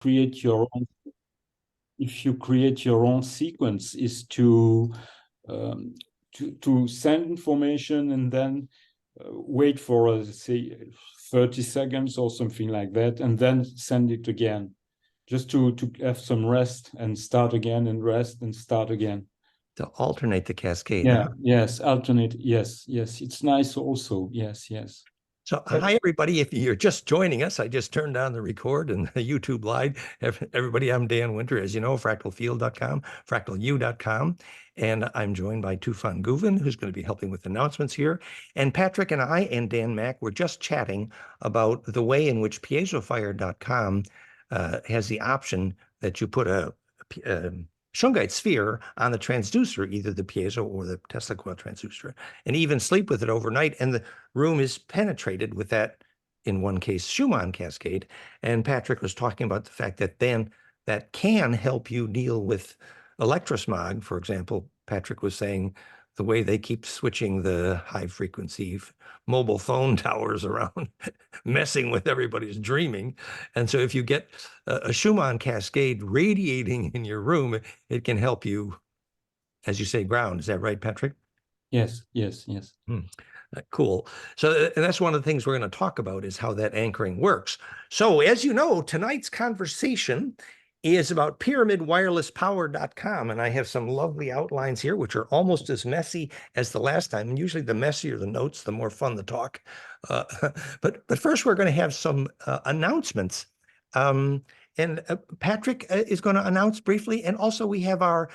create your own, if you create your own sequence, is to send information and then wait for say 30 seconds or something like that, and then send it again, just to have some rest and start again, and rest and start again. To alternate the cascade. Yeah, yes, alternate. Yes, yes. It's nice also. Yes, yes. So hi, everybody. If you're just joining us, I just turned on the record and the YouTube live. Everybody, I'm Dan Winter, as you know, fractalfield.com, FractalU.com. And I'm joined by Tufan Guven, who's going to be helping with announcements here. And Patrick and I and Dan Mack were just chatting about the way in which piezofire.com has the option that you put a Shungite sphere on the transducer, either the piezo or the Tesla coil transducer, and even sleep with it overnight. And the room is penetrated with that, in one case, Schumann cascade. And Patrick was talking about the fact that then that can help you deal with electrosmog. For example, Patrick was saying the way they keep switching the high frequency mobile phone towers around, messing with everybody's dreaming. And so if you get a Schumann cascade radiating in your room, it can help you, as you say, ground. Is that right, Patrick? Yes, yes, yes. Cool. So that's one of the things we're going to talk about, is how that anchoring works. So as you know, tonight's conversation is about pyramidwirelesspower.com. And I have some lovely outlines here, which are almost as messy as the last time. And usually the messier the notes, the more fun the talk. But first, we're going to have some announcements. And Patrick is going to announce briefly. And also we have our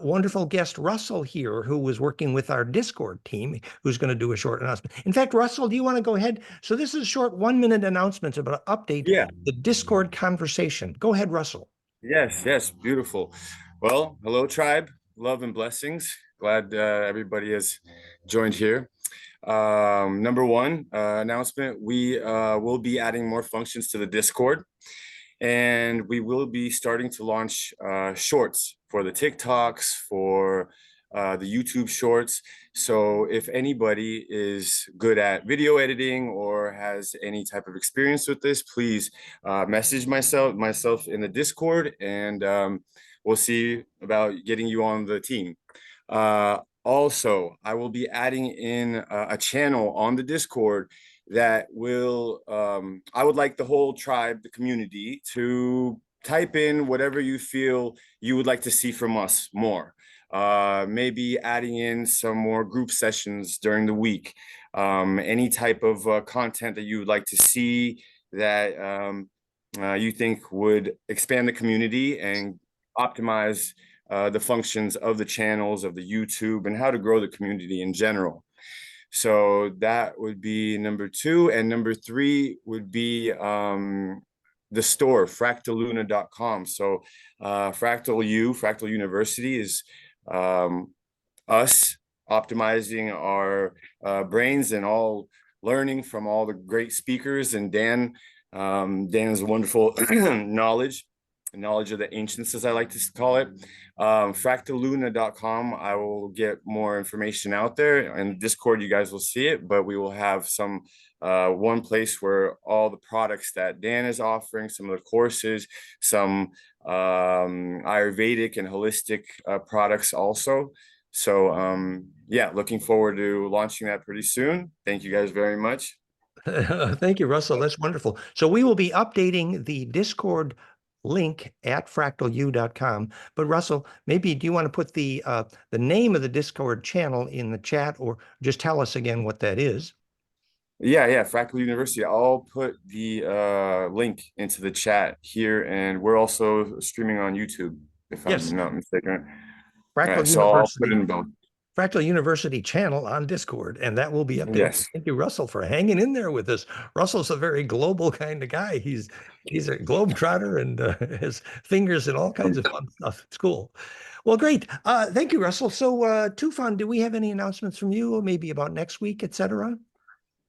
wonderful guest, Russell, here, who was working with our Discord team, who's going to do a short announcement. In fact, Russell, do you want to go ahead? So this is a short 1-minute announcement about an update, the Discord conversation. Go ahead, Russell. Yes, yes, beautiful. Well, hello, tribe. Love and blessings. Glad everybody has joined here. Number one announcement, we will be adding more functions to the Discord, and we will be starting to launch shorts for the TikToks, for the YouTube shorts. So if anybody is good at video editing or has any type of experience with this, please message myself in the Discord, and we'll see about getting you on the team. Also, I will be adding in a channel on the Discord that will, I would like the whole tribe, the community, to type in whatever you feel you would like to see from us more. Maybe adding in some more group sessions during the week. Any type of content that you would like to see that you think would expand the community and optimize the functions of the channels, of the YouTube, and how to grow the community in general. So that would be number two. And number three would be the store, fractaluna.com. So FractalU, Fractal University, is us optimizing our brains and all learning from all the great speakers, and Dan's wonderful knowledge of the ancients, as I like to call it. Fractaluna.com, I will get more information out there. In Discord, you guys will see it, but we will have some one place where all the products that Dan is offering, some of the courses, some Ayurvedic and holistic products also. So yeah, looking forward to launching that pretty soon. Thank you guys very much. Thank you, Russell. That's wonderful. So we will be updating the Discord link at fractalu.com. But Russell, maybe do you want to put the name of the Discord channel in the chat, or just tell us again what that is? Yeah, Fractal University. I'll put the link into the chat here, and we're also streaming on YouTube, if I'm not mistaken. Fractal So I'll put it in both. Fractal University channel on Discord, and that will be updated. Yes. Thank you, Russell, for hanging in there with us. Russell's a very global kind of guy. He's a globetrotter and has fingers in all kinds of fun stuff. It's cool. Well, great. Thank you, Russell. So, Tufan, do we have any announcements from you, or maybe about next week, etc.?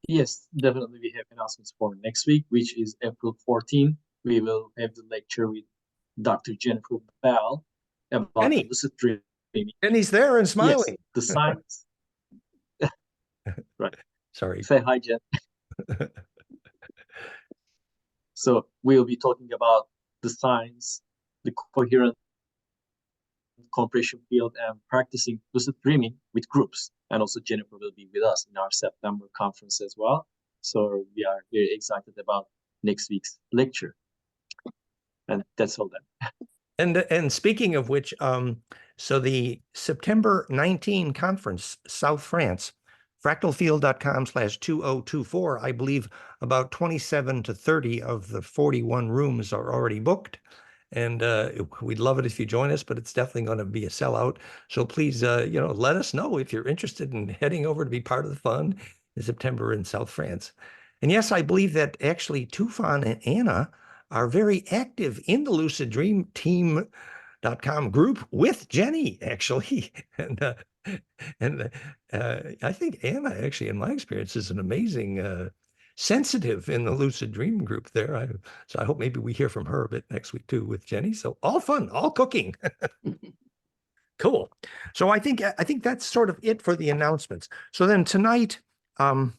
Yes, definitely. We have announcements for next week, which is April 14. We will have the lecture with Dr. Jennifer Bell about lucid dreaming. And he's there and smiling. Yes, the science. Right. Sorry. Say hi, Jen. So we'll be talking about the science, the coherent compression field, and practicing lucid dreaming with groups. And also Jennifer will be with us in our September conference as well. So we are very excited about next week's lecture. And that's all then. And speaking of which, so the September 19 conference, South France, fractalfield.com/2024, I believe about 27 to 30 of the 41 rooms are already booked. And we'd love it if you join us, but it's definitely going to be a sellout. So please, let us know if you're interested in heading over to be part of the fun in September in South France. And yes, I believe that actually Tufan and Anna are very active in the Lucid Dream Team.com group with Jenny, actually. And I think Anna, actually, in my experience, is an amazing sensitive in the Lucid Dream group there. So I hope maybe we hear from her a bit next week too with Jenny. So all fun, all cooking. Cool. So I think that's sort of it for the announcements. So then tonight, the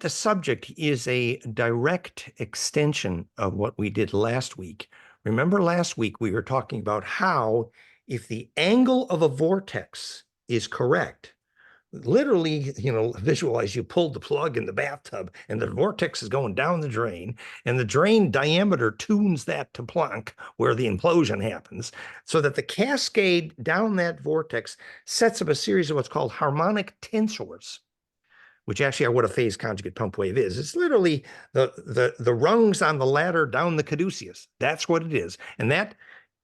subject is a direct extension of what we did last week. Remember last week we were talking about how if the angle of a vortex is correct, literally, visualize you pulled the plug in the bathtub and the vortex is going down the drain, and the drain diameter tunes that to Planck where the implosion happens, so that the cascade down that vortex sets up a series of what's called harmonic tensors, which actually are what a phase conjugate pump wave is. It's literally the rungs on the ladder down the caduceus. That's what it is. And that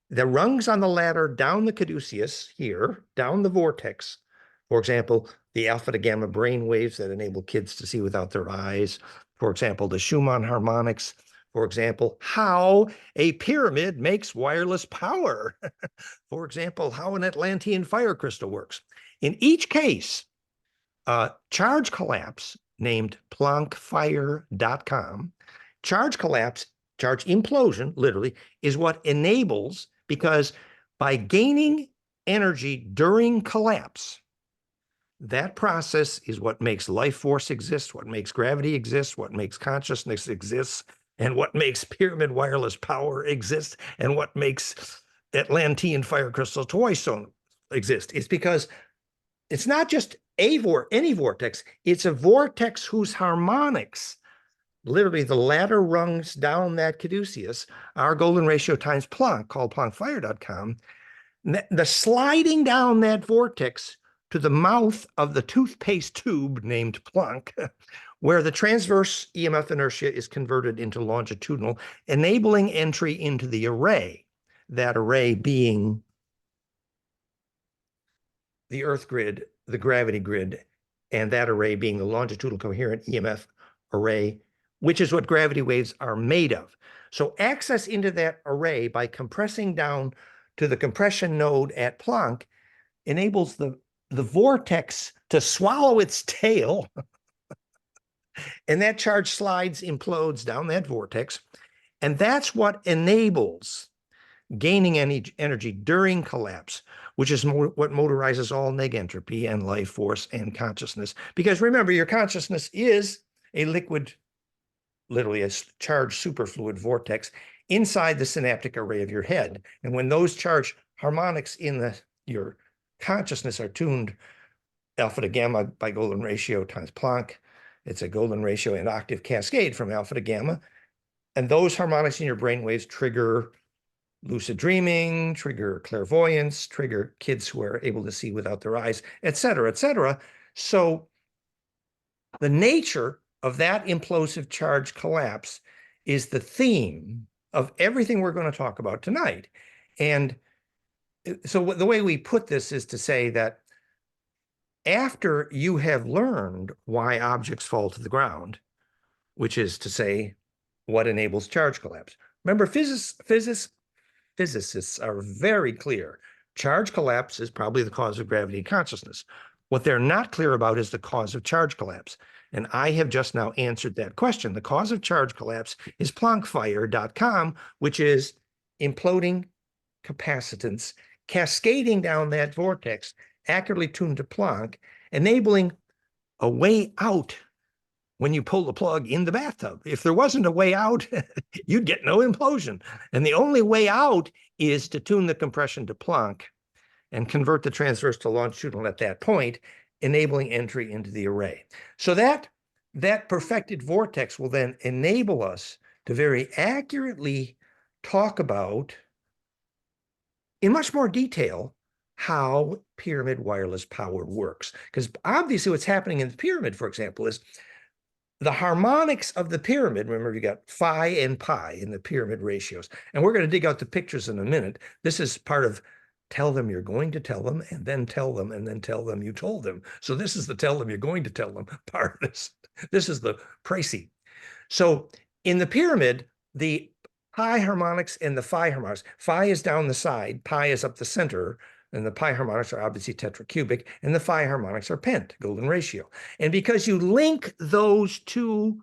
the rungs on the ladder down the caduceus here, down the vortex, for example, the alpha to gamma brain waves that enable kids to see without their eyes, for example, the Schumann harmonics, for example, how a pyramid makes wireless power, for example, how an Atlantean fire crystal works. In each case, charge collapse, named PlanckFire.com, charge collapse, charge implosion, literally, is what enables, because by gaining energy during collapse, that process is what makes life force exist, what makes gravity exist, what makes consciousness exist, and what makes pyramid wireless power exist, and what makes Atlantean fire crystal toy stone exist. It's because it's not just any vortex, it's a vortex whose harmonics, literally the ladder rungs down that caduceus, our golden ratio times Planck, called PlanckFire.com, the sliding down that vortex to the mouth of the toothpaste tube named Planck, where the transverse EMF inertia is converted into longitudinal, enabling entry into the array, that array being the Earth grid, the gravity grid, and that array being the longitudinal coherent EMF array, which is what gravity waves are made of. So access into that array by compressing down to the compression node at Planck enables the vortex to swallow its tail, and that charge slides, implodes down that vortex, and that's what enables gaining any energy during collapse, which is what motorizes all negentropy and life force and consciousness. Because remember, your consciousness is a liquid, literally a charged superfluid vortex inside the synaptic array of your head. And when those charged harmonics in your consciousness are tuned alpha to gamma by golden ratio times Planck, it's a golden ratio and octave cascade from alpha to gamma. And those harmonics in your brainwaves trigger lucid dreaming, trigger clairvoyance, trigger kids who are able to see without their eyes, et cetera, et cetera. So the nature of that implosive charge collapse is the theme of everything we're going to talk about tonight. And so the way we put this is to say that after you have learned why objects fall to the ground, which is to say what enables charge collapse. Remember, physicists are very clear. Charge collapse is probably the cause of gravity and consciousness. What they're not clear about is the cause of charge collapse. And I have just now answered that question. The cause of charge collapse is PlanckFire.com, which is imploding capacitance cascading down that vortex, accurately tuned to Planck, enabling a way out when you pull the plug in the bathtub. If there wasn't a way out, you'd get no implosion. And the only way out is to tune the compression to Planck and convert the transverse to longitudinal at that point, enabling entry into the array. So that perfected vortex will then enable us to very accurately talk about, in much more detail, how pyramid wireless power works. Because obviously what's happening in the pyramid, for example, is the harmonics of the pyramid. Remember, you got phi and pi in the pyramid ratios. And we're going to dig out the pictures in a minute. This is part of tell them you're going to tell them, and then tell them, and then tell them you told them. So this is the tell them you're going to tell them part of this. This is the pricey. So in the pyramid, the pi harmonics and the phi harmonics, phi is down the side, pi is up the center, and the pi harmonics are obviously tetracubic, and the phi harmonics are pent, golden ratio. And because you link those two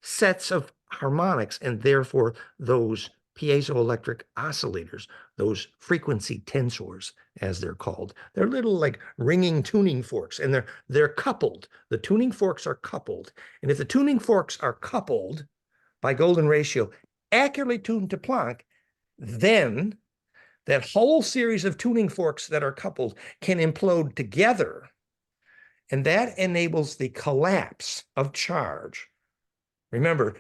sets of harmonics, and therefore those piezoelectric oscillators, those frequency tensors, as they're called, they're little like ringing tuning forks, and they're coupled. The tuning forks are coupled. And if the tuning forks are coupled by golden ratio, accurately tuned to Planck, then that whole series of tuning forks that are coupled can implode together. And that enables the collapse of charge. Remember,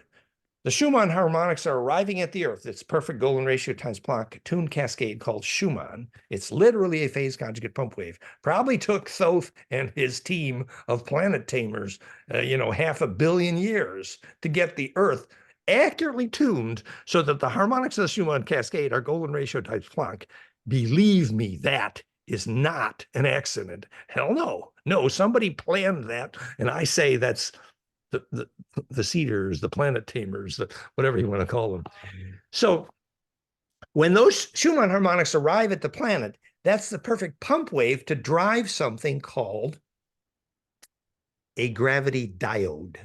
the Schumann harmonics are arriving at the Earth. It's perfect golden ratio times Planck tuned cascade called Schumann. It's literally a phase conjugate pump wave. Probably took Thoth and his team of planet tamers, 500 million years to get the Earth accurately tuned so that the harmonics of the Schumann cascade are golden ratio times Planck. Believe me, that is not an accident. Hell no. No, somebody planned that. And I say that's the seeders, the planet tamers, whatever you want to call them. So when those Schumann harmonics arrive at the planet, that's the perfect pump wave to drive something called a gravity diode.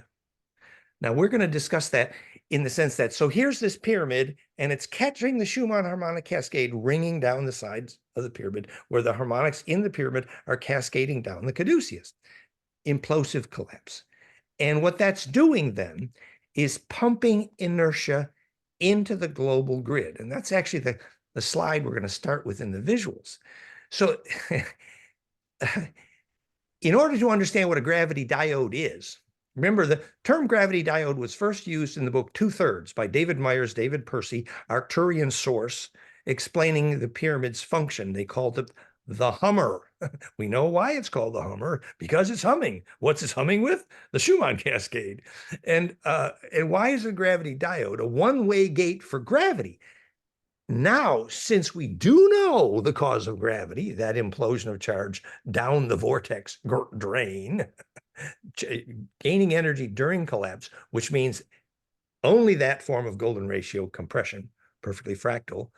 Now we're going to discuss that in the sense that, so here's this pyramid, and it's catching the Schumann harmonic cascade ringing down the sides of the pyramid, where the harmonics in the pyramid are cascading down the caduceus. Implosive collapse. And what that's doing then is pumping inertia into the global grid. And that's actually the slide we're going to start with in the visuals. So in order to understand what a gravity diode is, remember the term gravity diode was first used in the book 2/3 by David Myers, David Percy, Arcturian source, explaining the pyramid's function. They called it the Hummer. We know why it's called the Hummer, because it's humming. What's it humming with? The Schumann cascade. And why is a gravity diode a one-way gate for gravity? Now, since we do know the cause of gravity, that implosion of charge down the vortex drain, gaining energy during collapse, which means only that form of golden ratio compression, perfectly fractal,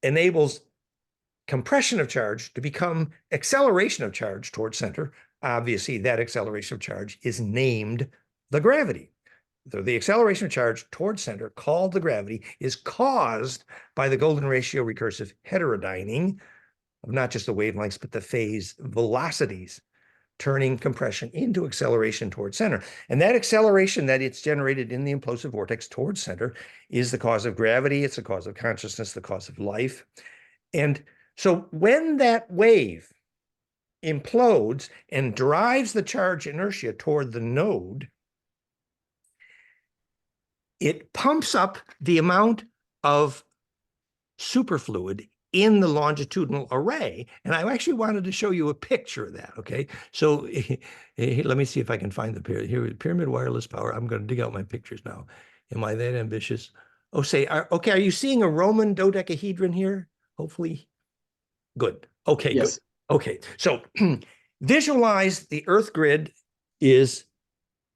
enables compression of charge to become acceleration of charge towards center. Obviously, that acceleration of charge is named the gravity. The acceleration of charge towards center, called the gravity, is caused by the golden ratio recursive heterodyning of not just the wavelengths, but the phase velocities, turning compression into acceleration towards center. And that acceleration that it's generated in the implosive vortex towards center is the cause of gravity. It's the cause of consciousness, the cause of life. And so when that wave implodes and drives the charge inertia toward the node, it pumps up the amount of superfluid in the longitudinal array. And I actually wanted to show you a picture of that, okay? So let me see if I can find the pyramid. Here, pyramid wireless power. I'm going to dig out my pictures now. Am I that ambitious? Oh, okay, are you seeing a Roman dodecahedron here? Hopefully. Good. Okay, yes. Good. Okay, so visualize the Earth grid is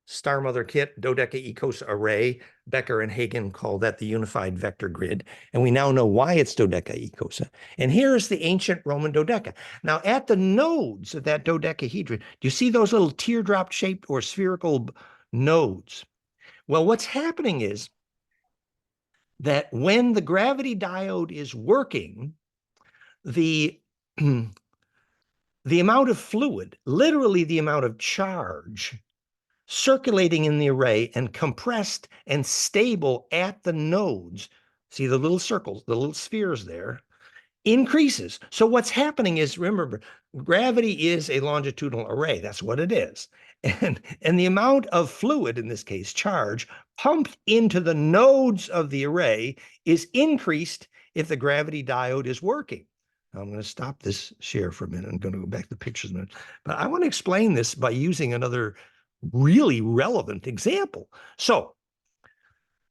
Star Mother Kit, dodecaecos array. Becker and Hagen call that the unified vector grid. And we now know why it's dodecaecosa. And here's the ancient Roman dodeca. Now, at the nodes of that dodecahedron, do you see those little teardrop-shaped or spherical nodes? Well, what's happening is that when the gravity diode is working, the amount of fluid, literally the amount of charge circulating in the array and compressed and stable at the nodes. See the little circles, the little spheres there, increases. So what's happening is, remember, gravity is a longitudinal array. That's what it is. And the amount of fluid, in this case, charge, pumped into the nodes of the array is increased if the gravity diode is working. Now, I'm going to stop this share for a minute. I'm going to go back to the pictures a minute. But I want to explain this by using another really relevant example. So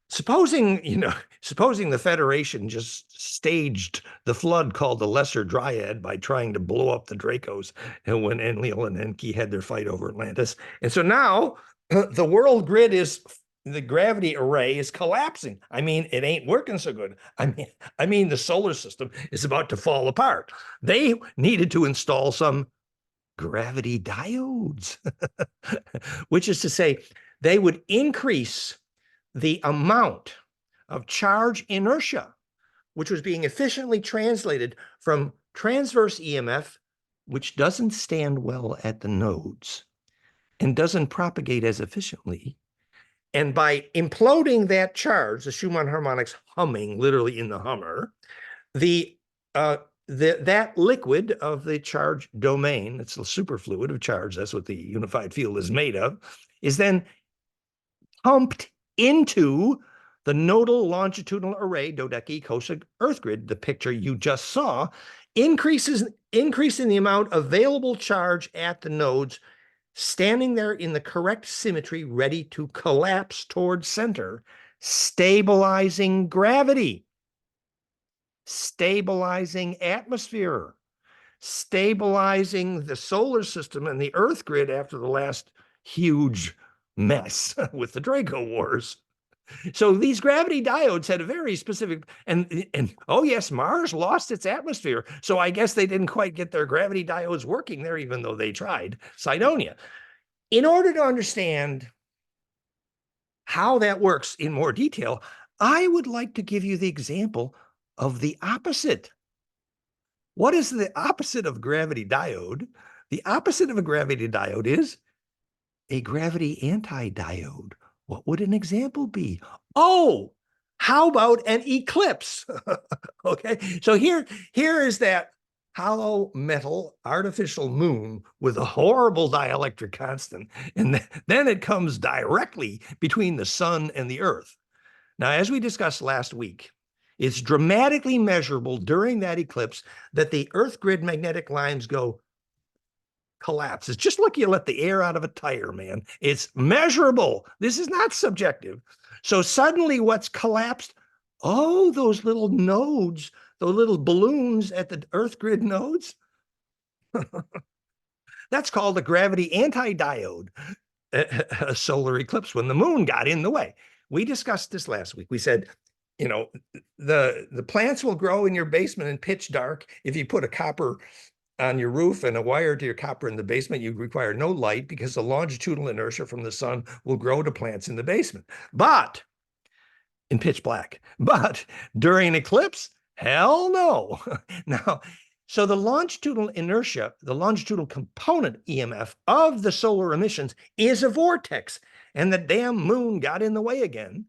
supposing the Federation just staged the flood called the Lesser Dryad by trying to blow up the Dracos, and when Enlil and Enki had their fight over Atlantis. And so now the world grid the gravity array is collapsing. I mean, it ain't working so good. I mean, the solar system is about to fall apart. They needed to install some gravity diodes, which is to say they would increase the amount of charge inertia, which was being efficiently translated from transverse EMF, which doesn't stand well at the nodes and doesn't propagate as efficiently. And by imploding that charge, the Schumann harmonics humming literally in the hummer, that liquid of the charge domain, it's the superfluid of charge, that's what the unified field is made of, is then pumped into the nodal longitudinal array, dodecahedral Earth grid, the picture you just saw, increasing the amount of available charge at the nodes, standing there in the correct symmetry, ready to collapse towards center, stabilizing gravity, stabilizing atmosphere, stabilizing the solar system and the Earth grid after the last huge mess with the Draco Wars. So these gravity diodes had a very specific, and oh yes, Mars lost its atmosphere. So I guess they didn't quite get their gravity diodes working there, even though they tried. Cydonia. In order to understand how that works in more detail, I would like to give you the example of the opposite. What is the opposite of gravity diode? The opposite of a gravity diode is a gravity anti-diode. What would an example be? Oh, how about an eclipse? Okay, so here is that hollow metal artificial moon with a horrible dielectric constant, and then it comes directly between the sun and the Earth. Now, as we discussed last week, it's dramatically measurable during that eclipse that the Earth grid magnetic lines go collapse. It's just like you let the air out of a tire, man. It's measurable. This is not subjective. So suddenly what's collapsed? Oh, those little nodes, those little balloons at the Earth grid nodes. That's called a gravity anti-diode, a solar eclipse when the moon got in the way. We discussed this last week. We said, the plants will grow in your basement in pitch dark if you put a copper on your roof and a wire to your copper in the basement. You require no light because the longitudinal inertia from the sun will grow to plants in the basement. But in pitch black. But during an eclipse, hell no. Now, so the longitudinal inertia, the longitudinal component EMF of the solar emissions is a vortex, and the damn moon got in the way again.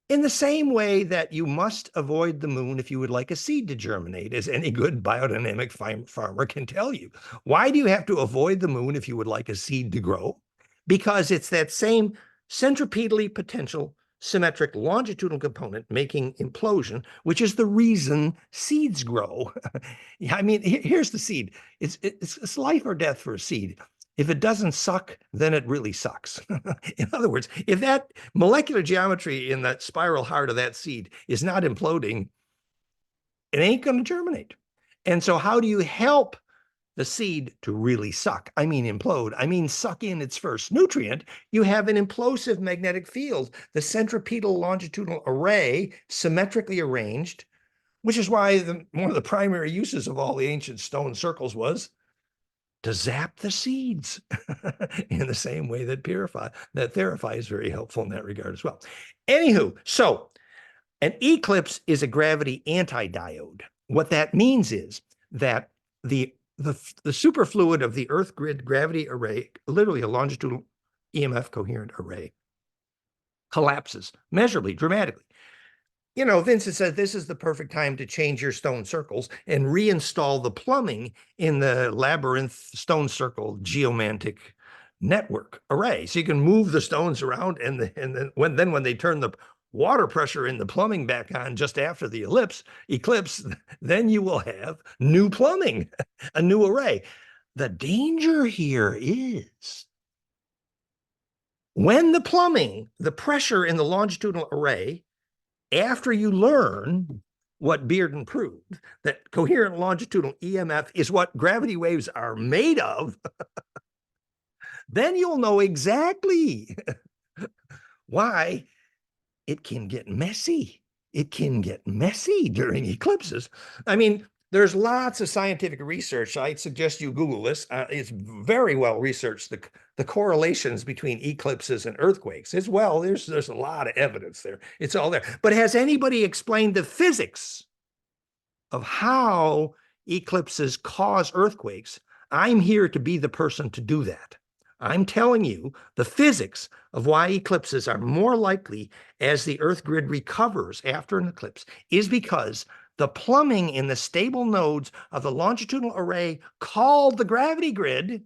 In the same way that you must avoid the moon if you would like a seed to germinate, as any good biodynamic farmer can tell you. Why do you have to avoid the moon if you would like a seed to grow? Because it's that same centripetally potential symmetric longitudinal component making implosion, which is the reason seeds grow. I mean, here's the seed. It's life or death for a seed. If it doesn't suck, then it really sucks. In other words, if that molecular geometry in that spiral heart of that seed is not imploding, it ain't going to germinate. And so how do you help the seed to really suck? I mean implode. I mean suck in its first nutrient. You have an implosive magnetic field, the centripetal longitudinal array symmetrically arranged, which is why one of the primary uses of all the ancient stone circles was to zap the seeds in the same way that Therify is very helpful in that regard as well. Anywho, so an eclipse is a gravity anti-diode. What that means is that the superfluid of the Earth grid gravity array, literally a longitudinal EMF coherent array collapses measurably, dramatically. You know, Vincent said this is the perfect time to change your stone circles and reinstall the plumbing in the labyrinth stone circle geomantic network array. So you can move the stones around, and then when they turn the water pressure in the plumbing back on just after the eclipse, then you will have new plumbing, a new array. The danger here is when the pressure in the longitudinal array, after you learn what Bearden proved, that coherent longitudinal EMF is what gravity waves are made of, then you'll know exactly why it can get messy. It can get messy during eclipses. I mean, there's lots of scientific research. I'd suggest you Google this. It's very well researched, the correlations between eclipses and earthquakes. As well, there's a lot of evidence there. It's all there. But has anybody explained the physics of how eclipses cause earthquakes? I'm here to be the person to do that. I'm telling you the physics of why eclipses are more likely as the Earth grid recovers after an eclipse is because the plumbing in the stable nodes of the longitudinal array called the gravity grid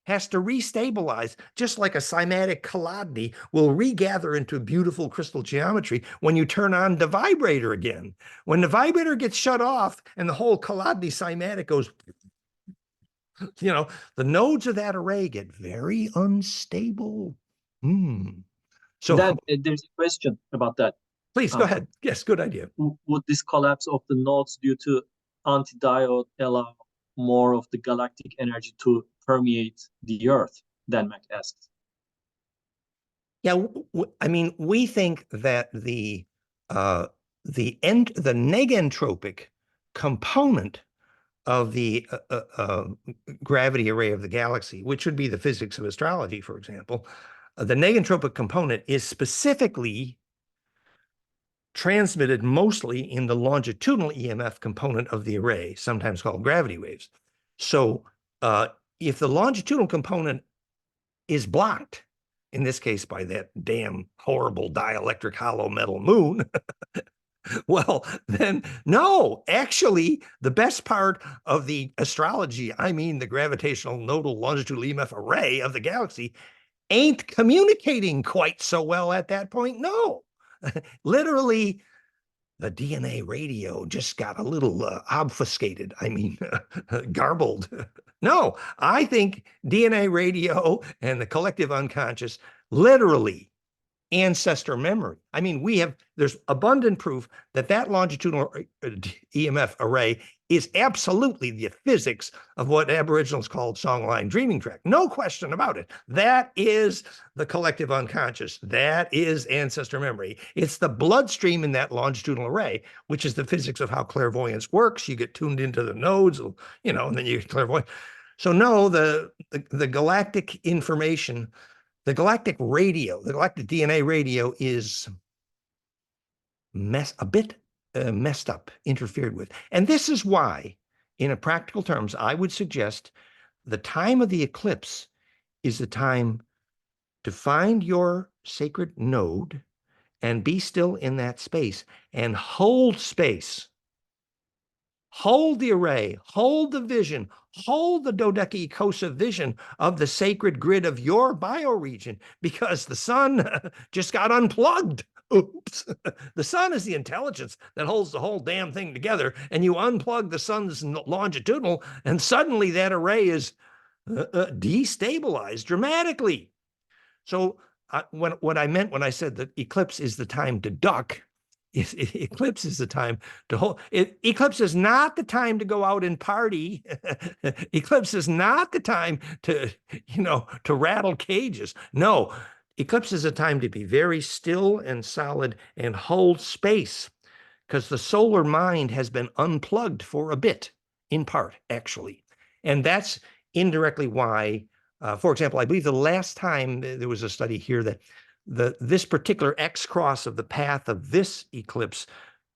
has to restabilize, just like a cymatic colodny will regather into beautiful crystal geometry when you turn on the vibrator again. When the vibrator gets shut off and the whole colodny cymatic goes, you know, the nodes of that array get very unstable. So Then there's a question about that. Please go ahead. Yes, good idea. Would this collapse of the nodes due to antidiode allow more of the galactic energy to permeate the Earth? Dan Mac asks. Yeah, I mean, we think that the negentropic component of the gravity array of the galaxy, which would be the physics of astrology, for example, the negentropic component is specifically transmitted mostly in the longitudinal EMF component of the array, sometimes called gravity waves. So if the longitudinal component is blocked, in this case by that damn horrible dielectric hollow metal moon, well, then no, actually, the best part of the astrology, I mean the gravitational nodal longitudinal EMF array of the galaxy, ain't communicating quite so well at that point. No, literally, the DNA radio just got a little obfuscated. I mean, garbled. No, I think DNA radio and the collective unconscious literally ancestor memory. I mean, there's abundant proof that that longitudinal EMF array is absolutely the physics of what Aboriginals called songline dreaming track. No question about it. That is the collective unconscious. That is ancestor memory. It's the bloodstream in that longitudinal array, which is the physics of how clairvoyance works. You get tuned into the nodes, you know, and then you get clairvoyant. So no, the galactic information, the galactic radio, the galactic DNA radio is a bit messed up, interfered with. And this is why, in a practical terms, I would suggest the time of the eclipse is the time to find your sacred node and be still in that space and hold space. Hold the array, hold the vision, hold the dodecacosa vision of the sacred grid of your bioregion, because the sun just got unplugged. Oops. The sun is the intelligence that holds the whole damn thing together, and you unplug the sun's longitudinal, and suddenly that array is destabilized dramatically. So what I meant when I said that eclipse is the time to duck, eclipse is the time to hold. Eclipse is not the time to go out and party. Eclipse is not the time to, to rattle cages. No, eclipse is a time to be very still and solid and hold space, because the solar mind has been unplugged for a bit, in part, actually. And that's indirectly why, for example, I believe the last time there was a study here that this particular X cross of the path of this eclipse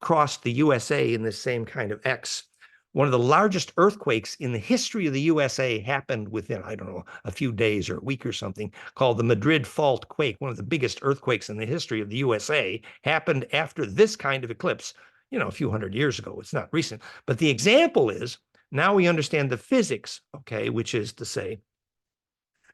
crossed the USA in this same kind of X one of the largest earthquakes in the history of the USA happened within, I don't know, a few days or a week or something, called the Madrid Fault Quake. One of the biggest earthquakes in the history of the USA happened after this kind of eclipse, you know, a few hundred years ago. It's not recent. But the example is, now we understand the physics, okay, which is to say,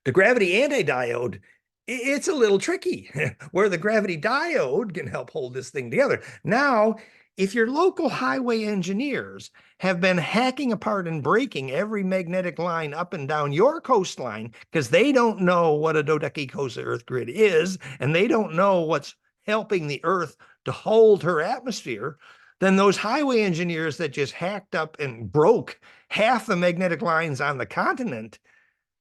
the gravity antidiode, it's a little tricky. Where the gravity diode can help hold this thing together. Now, if your local highway engineers have been hacking apart and breaking every magnetic line up and down your coastline because they don't know what a dodecacosa Earth grid is, and they don't know what's helping the Earth to hold her atmosphere, then those highway engineers that just hacked up and broke half the magnetic lines on the continent,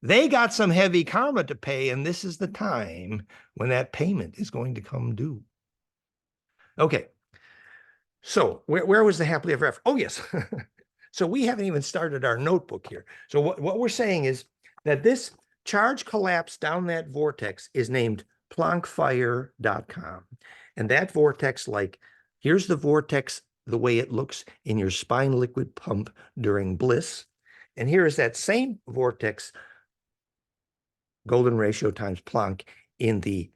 they got some heavy karma to pay, and this is the time when that payment is going to come due. Okay. So where was the happily ever after? Oh, yes. So we haven't even started our notebook here. So what we're saying is that this charge collapse down that vortex is named PlanckFire.com. And that vortex, like, here's the vortex, the way it looks in your spine liquid pump during bliss. And here is that same vortex, golden ratio times Planck, in the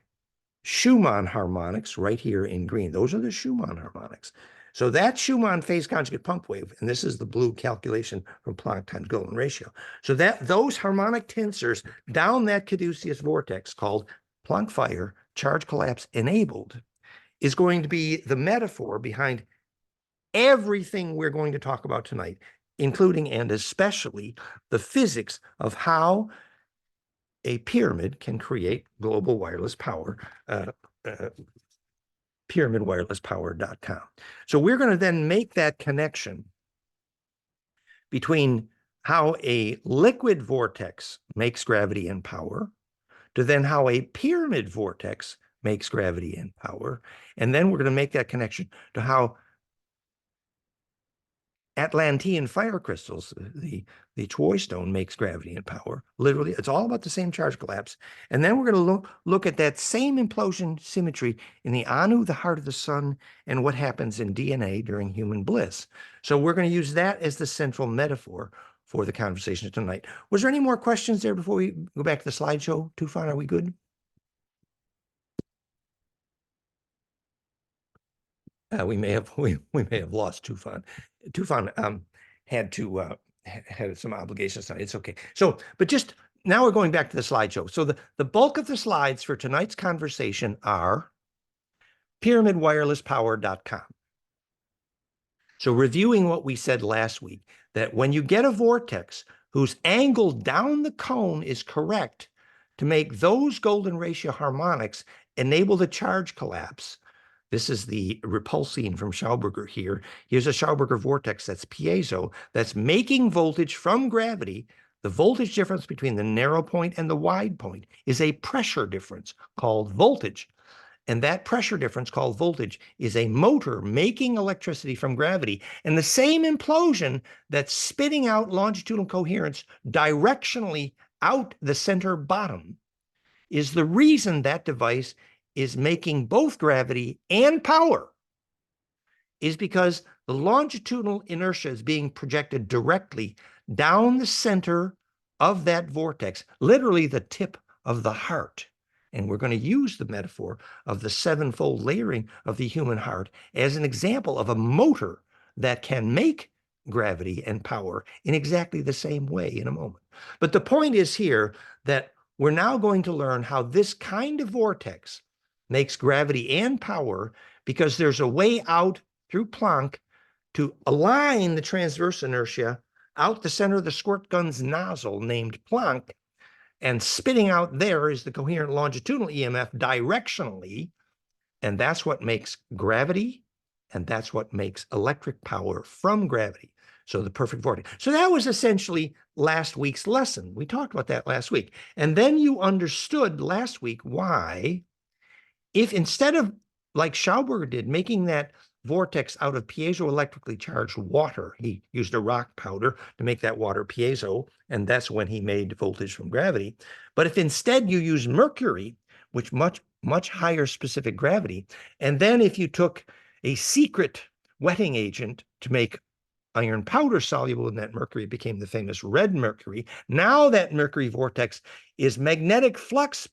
Schumann harmonics right here in green. Those are the Schumann harmonics. So that Schumann phase conjugate pump wave, and this is the blue calculation from Planck times golden ratio. So that those harmonic tensors down that caduceus vortex called Planck fire, charge collapse enabled, is going to be the metaphor behind everything we're going to talk about tonight, including and especially the physics of how a pyramid can create global wireless power, pyramidwirelesspower.com. So we're going to then make that connection between how a liquid vortex makes gravity and power to then how a pyramid vortex makes gravity and power. And then we're going to make that connection to how Atlantean fire crystals, the Troy stone, makes gravity and power. Literally, it's all about the same charge collapse. And then we're going to look at that same implosion symmetry in the Anu, the heart of the sun, and what happens in DNA during human bliss. So we're going to use that as the central metaphor for the conversation tonight. Was there any more questions there before we go back to the slideshow? Tufan, are we good? We may have lost Tufan. Tufan had some obligations tonight. It's okay. So, but just now we're going back to the slideshow. So the bulk of the slides for tonight's conversation are pyramidwirelesspower.com. So reviewing what we said last week, that when you get a vortex whose angle down the cone is correct to make those golden ratio harmonics enable the charge collapse. This is the repulsine from Schauberger here. Here's a Schauberger vortex that's piezo, that's making voltage from gravity. The voltage difference between the narrow point and the wide point is a pressure difference called voltage. And that pressure difference called voltage is a motor making electricity from gravity. And the same implosion that's spitting out longitudinal coherence directionally out the center bottom is the reason that device is making both gravity and power, is because the longitudinal inertia is being projected directly down the center of that vortex, literally the tip of the heart. And we're going to use the metaphor of the sevenfold layering of the human heart as an example of a motor that can make gravity and power in exactly the same way in a moment. But the point is here that we're now going to learn how this kind of vortex makes gravity and power, because there's a way out through Planck to align the transverse inertia out the center of the squirt gun's nozzle named Planck, and spitting out there is the coherent longitudinal EMF directionally, and that's what makes gravity, and that's what makes electric power from gravity. So the perfect vortex. So that was essentially last week's lesson. We talked about that last week. And then you understood last week why, if instead of, like Schauberger did, making that vortex out of piezoelectrically charged water, he used a rock powder to make that water piezo, and that's when he made voltage from gravity. But if instead you use mercury, which much higher specific gravity, and then if you took a secret wetting agent to make iron powder soluble in that mercury. It became the famous red mercury. Now that mercury vortex is magnetic flux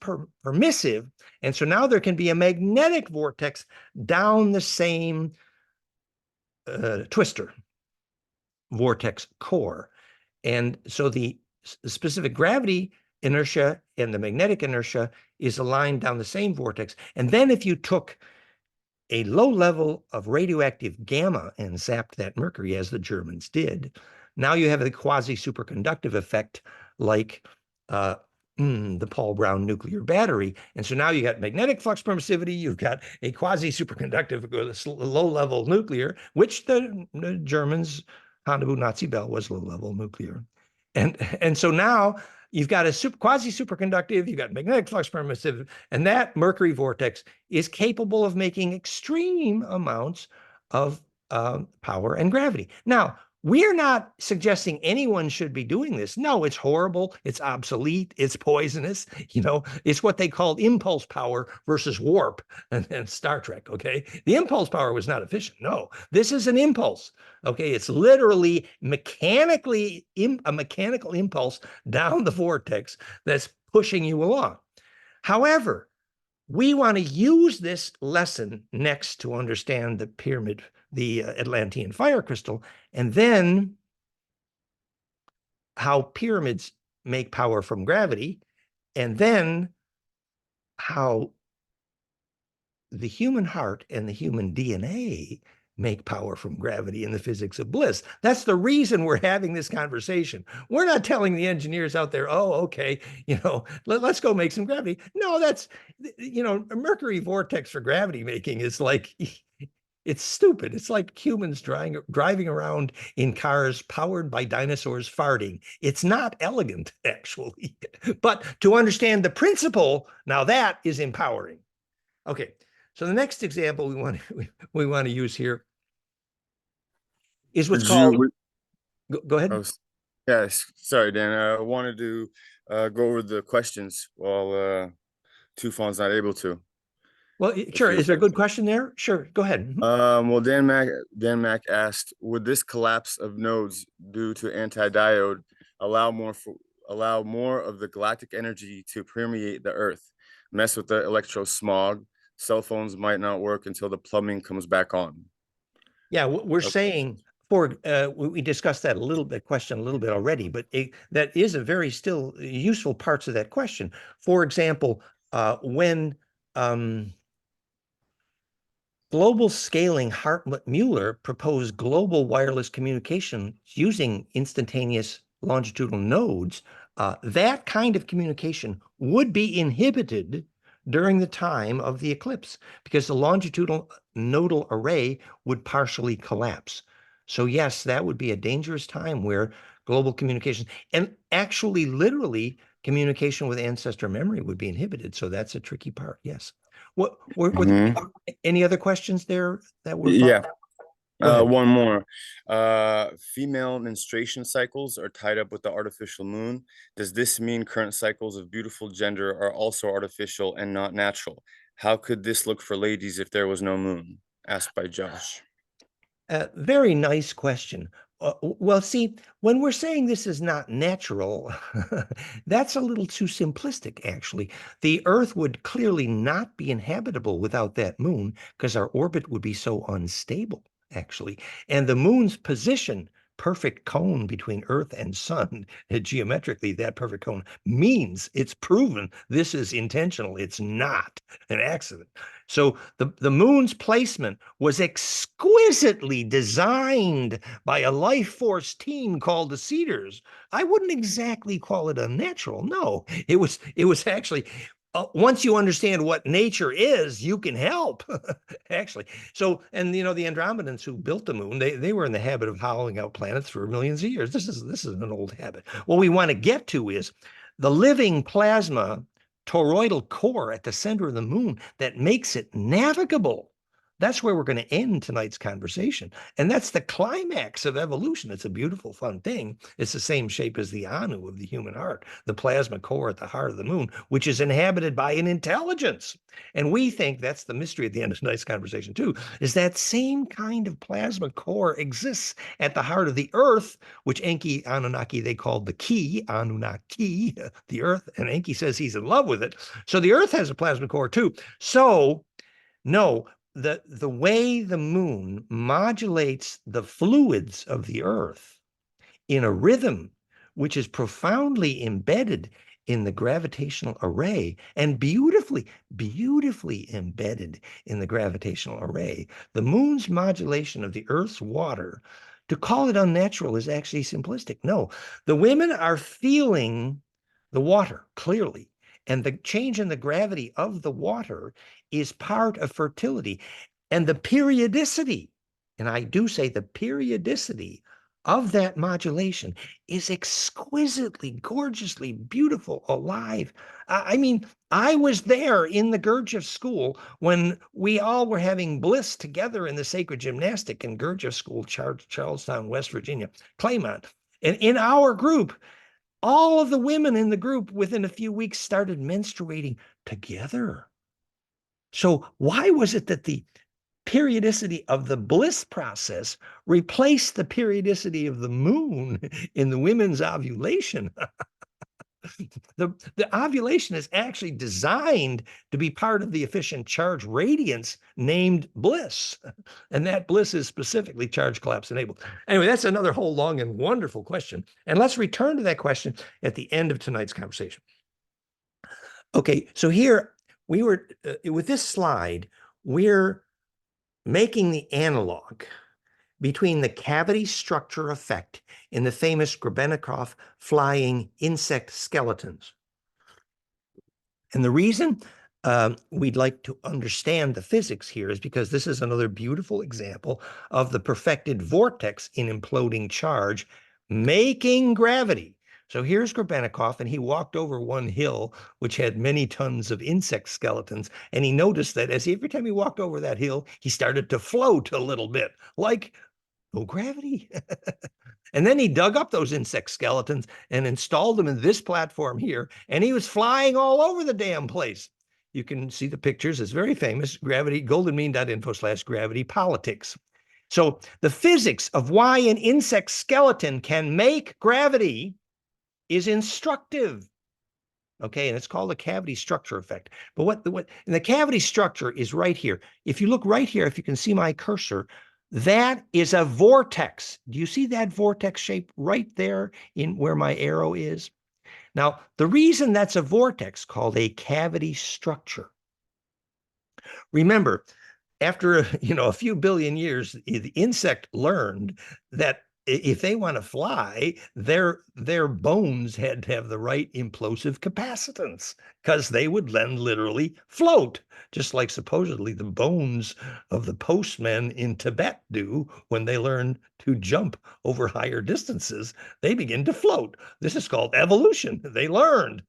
permissive. And so now there can be a magnetic vortex down the same twistor vortex core. And so the specific gravity inertia and the magnetic inertia is aligned down the same vortex. And then if you took a low level of radioactive gamma and zapped that mercury, as the Germans did, now you have a quasi-superconductive effect like the Paul Brown nuclear battery. And so now you got magnetic flux permissivity, you've got a quasi-superconductive low-level nuclear, which the Germans, Handebu Nazi Bell was low-level nuclear. And so now you've got a quasi-superconductive, you've got magnetic flux permissive, and that mercury vortex is capable of making extreme amounts of power and gravity. Now, we are not suggesting anyone should be doing this. No, it's horrible, it's obsolete, it's poisonous. You know, it's what they called impulse power versus warp and Star Trek, okay? The impulse power was not efficient. No, this is an impulse. Okay, it's literally a mechanical impulse down the vortex that's pushing you along. However, we want to use this lesson next to understand the pyramid, the Atlantean fire crystal, and then how pyramids make power from gravity, and then how the human heart and the human DNA make power from gravity in the physics of bliss. That's the reason we're having this conversation. We're not telling the engineers out there, oh, okay, you know, let's go make some gravity. No, that's, you know, a mercury vortex for gravity making is like, it's stupid. It's like humans driving around in cars powered by dinosaurs farting. It's not elegant, actually. But to understand the principle, now that is empowering. Okay. So the next example we want to use here is what's called. Go ahead. Yes, sorry, Dan. I wanted to go over the questions while Tufan's not able to. Well, sure. Is there a good question there? Sure. Go ahead. Well, Dan Mac asked, would this collapse of nodes due to anti-diode allow more of the galactic energy to permeate the Earth, mess with the electrosmog? Cell phones might not work until the plumbing comes back on. Yeah, we're saying we discussed that question a little bit already, but that is a very still useful parts of that question. For example, when global scaling Hartmut-Muller proposed global wireless communication using instantaneous longitudinal nodes, that kind of communication would be inhibited during the time of the eclipse because the longitudinal nodal array would partially collapse. So yes, that would be a dangerous time where global communication and actually literally communication with ancestor memory would be inhibited. So that's a tricky part. Yes. What were any other questions there that were? Yeah. One more. Female menstruation cycles are tied up with the artificial moon. Does this mean current cycles of beautiful gender are also artificial and not natural? How could this look for ladies if there was no moon? Asked by Josh. Very nice question. Well, see, when we're saying this is not natural, that's a little too simplistic, actually. The Earth would clearly not be inhabitable without that moon because our orbit would be so unstable, actually. And the moon's position, perfect cone between Earth and Sun, geometrically, that perfect cone means it's proven this is intentional. It's not an accident. So the moon's placement was exquisitely designed by a life force team called the Cedars. I wouldn't exactly call it unnatural. No, it was actually, once you understand what nature is, you can help, actually. So, and you know, the Andromedans who built the moon, they were in the habit of hollowing out planets for millions of years. This is an old habit. What we want to get to is the living plasma toroidal core at the center of the moon that makes it navigable. That's where we're going to end tonight's conversation. And that's the climax of evolution. It's a beautiful, fun thing. It's the same shape as the Anu of the human heart, the plasma core at the heart of the moon, which is inhabited by an intelligence. And we think that's the mystery at the end of tonight's conversation too, is that same kind of plasma core exists at the heart of the Earth, which Enki Anunnaki, they called the key, Anunnaki, the Earth. And Enki says he's in love with it. So the Earth has a plasma core too. So no, the way the moon modulates the fluids of the Earth in a rhythm which is profoundly embedded in the gravitational array and beautifully embedded in the gravitational array. The moon's modulation of the Earth's water, to call it unnatural is actually simplistic. No, the women are feeling the water clearly, and the change in the gravity of the water is part of fertility. And the periodicity, and I do say the periodicity of that modulation is exquisitely, gorgeously beautiful, alive. I mean, I was there in the Gurdjieff school when we all were having bliss together in the sacred gymnastic in Gurdjieff school, Charlestown, West Virginia, Claymont. And in our group, all of the women in the group within a few weeks started menstruating together. So why was it that the periodicity of the bliss process replaced the periodicity of the moon in the women's ovulation? The ovulation is actually designed to be part of the efficient charge radiance named bliss. And that bliss is specifically charge collapse enabled. Anyway, that's another whole long and wonderful question. And let's return to that question at the end of tonight's conversation. Okay, so here we were, with this slide, we're making the analog between the cavity structure effect in the famous Grebennikov flying insect skeletons. And the reason we'd like to understand the physics here is because this is another beautiful example of the perfected vortex in imploding charge making gravity. So here's Grebennikov, and he walked over one hill which had many tons of insect skeletons, and he noticed that every time he walked over that hill, he started to float a little bit, like no gravity. And then he dug up those insect skeletons and installed them in this platform here, and he was flying all over the damn place. You can see the pictures. It's very famous, goldenmean.info/gravity politics. So the physics of why an insect skeleton can make gravity is instructive. Okay, and it's called the cavity structure effect. But what and the cavity structure is right here. If you look right here, if you can see my cursor, that is a vortex. Do you see that vortex shape right there in where my arrow is? Now, the reason that's a vortex called a cavity structure. Remember, after a few billion years, the insect learned that if they want to fly, their bones had to have the right implosive capacitance, because they would then literally float, just like supposedly the bones of the postmen in Tibet do when they learn to jump over higher distances. They begin to float. This is called evolution. They learned.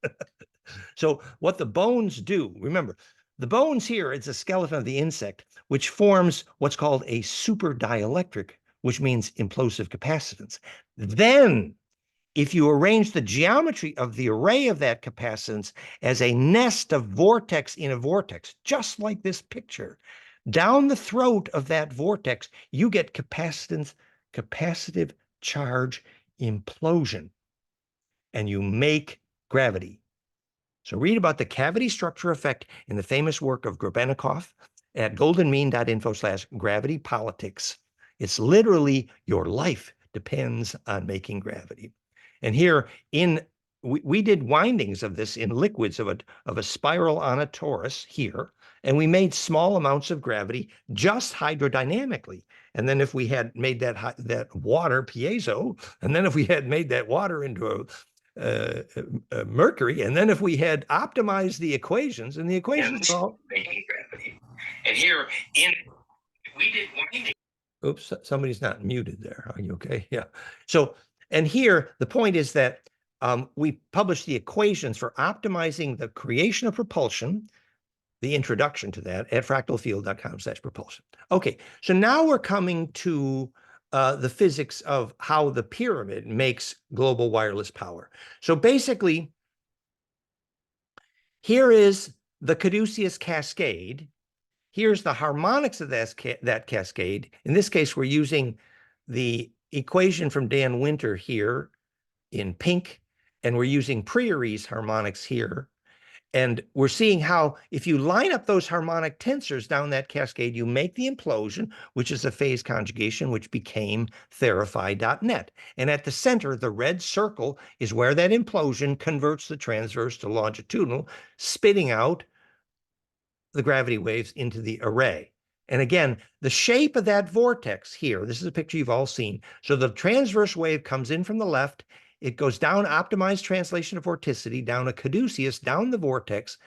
So what the bones do, remember, the bones here, it's a skeleton of the insect, which forms what's called a super dielectric, which means implosive capacitance. Then, if you arrange the geometry of the array of that capacitance as a nest of vortex in a vortex, just like this picture, down the throat of that vortex, you get capacitive charge implosion, and you make gravity. So read about the cavity structure effect in the famous work of Grebennikov at goldenmean.info/gravity politics. It's literally your life depends on making gravity. And here we did windings of this in liquids of a spiral on a torus here, and we made small amounts of gravity just hydrodynamically. And then if we had made that water piezo, and then if we had made that water into a mercury, and then if we had optimized the equations, and the equations are all making gravity. And here we did winding. Oops, somebody's not muted there. Are you okay? Yeah. So, and here the point is that we published the equations for optimizing the creation of propulsion, the introduction to that at fractalfield.com/propulsion. Okay, so now we're coming to the physics of how the pyramid makes global wireless power. So basically, here is the caduceus cascade. Here's the harmonics of that cascade. In this case, we're using the equation from Dan Winter here in pink, and we're using Priory's harmonics here. And we're seeing how if you line up those harmonic tensors down that cascade, you make the implosion, which is a phase conjugation, which became Therify.net. And at the center, the red circle is where that implosion converts the transverse to longitudinal, spitting out the gravity waves into the array. And again, the shape of that vortex here, this is a picture you've all seen. So the transverse wave comes in from the left, it goes down optimized translation of vorticity, down a caduceus, down the vortex,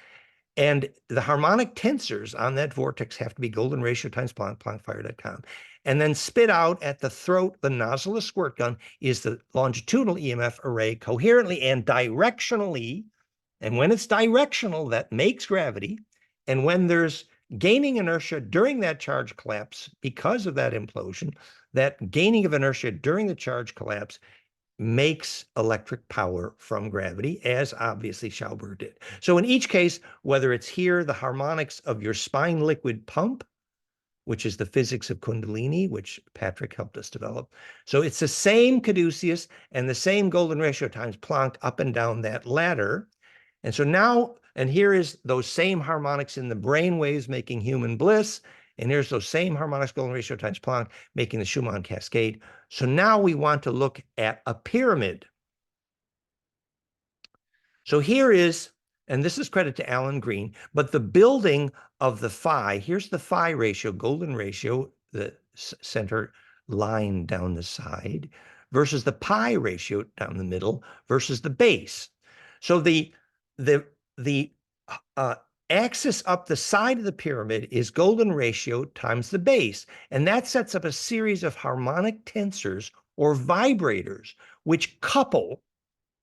and the harmonic tensors on that vortex have to be golden ratio times Planck, planckfire.com. And then spit out at the throat, the nozzle of squirt gun, is the longitudinal EMF array coherently and directionally. And when it's directional, that makes gravity. And when there's gaining inertia during that charge collapse because of that implosion, that gaining of inertia during the charge collapse makes electric power from gravity, as obviously Schauberger did. So in each case, whether it's here, the harmonics of your spine liquid pump, which is the physics of Kundalini, which Patrick helped us develop. So it's the same caduceus and the same golden ratio times Planck up and down that ladder. And so now, and here is those same harmonics in the brain waves making human bliss. And here's those same harmonics, golden ratio times Planck, making the Schumann cascade. So now we want to look at a pyramid. So here is, and this is credit to Alan Green, but the building of the phi, here's the phi ratio, golden ratio, the center line down the side, versus the pi ratio down the middle, versus the base. So the axis up the side of the pyramid is golden ratio times the base. And that sets up a series of harmonic tensors or vibrators, which couple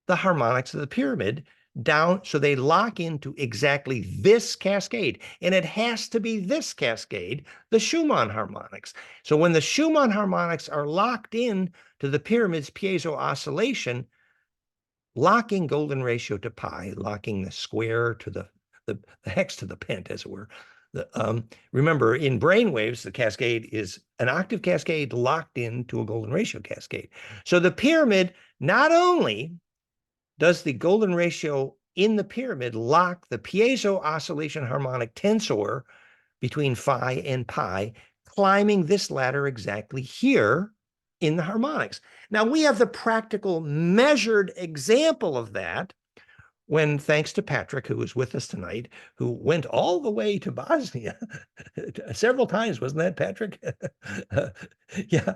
the harmonics of the pyramid down so they lock into exactly this cascade. And it has to be this cascade, the Schumann harmonics. So when the Schumann harmonics are locked in to the pyramid's piezo oscillation, locking golden ratio to pi, locking the square to the hex to the pent, as it were. Remember, in brainwaves, the cascade is an octave cascade locked into a golden ratio cascade. So the pyramid, not only does the golden ratio in the pyramid lock the piezo oscillation harmonic tensor between phi and pi, climbing this ladder exactly here in the harmonics. Now, we have the practical measured example of that when, thanks to Patrick, who was with us tonight, who went all the way to Bosnia several times, wasn't that, Patrick? Yeah.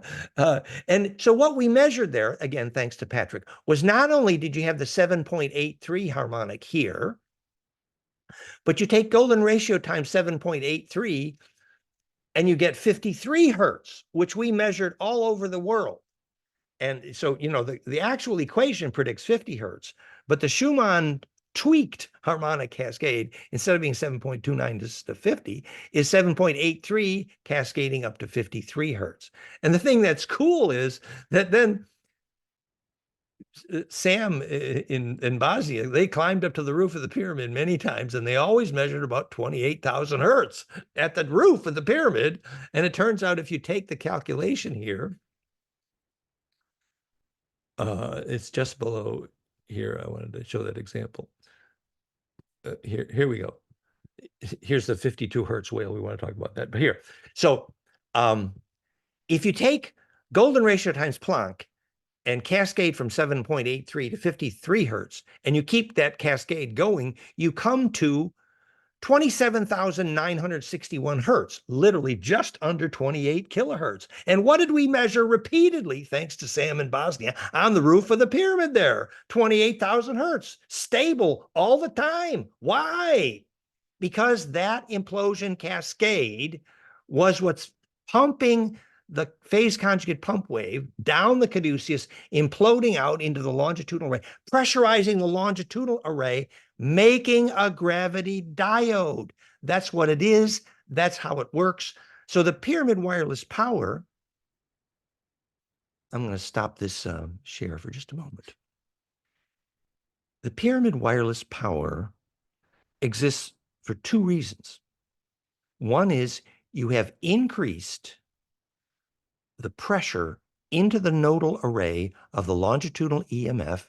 And so what we measured there, again, thanks to Patrick, was not only did you have the 7.83 harmonic here, but you take golden ratio times 7.83 and you get 53 hertz, which we measured all over the world. And so, you know, the actual equation predicts 50 hertz, but the Schumann tweaked harmonic cascade, instead of being 7.29 to 50, is 7.83 cascading up to 53 hertz. And the thing that's cool is that then Sam in Bosnia, they climbed up to the roof of the pyramid many times, and they always measured about 28,000 hertz at the roof of the pyramid. And it turns out if you take the calculation here, it's just below here. I wanted to show that example. Here we go. Here's the 52 hertz whale. We want to talk about that, but here. So if you take golden ratio times Planck and cascade from 7.83 to 53 hertz, and you keep that cascade going, you come to 27,961 hertz, literally just under 28 kilohertz. And what did we measure repeatedly, thanks to Sam in Bosnia, on the roof of the pyramid there? 28,000 hertz, stable all the time. Why? Because that implosion cascade was what's pumping the phase conjugate pump wave down the caduceus, imploding out into the longitudinal array, pressurizing the longitudinal array, making a gravity diode. That's what it is. That's how it works. So the pyramid wireless power, I'm going to stop this share for just a moment. The pyramid wireless power exists for two reasons. One is you have increased the pressure into the nodal array of the longitudinal EMF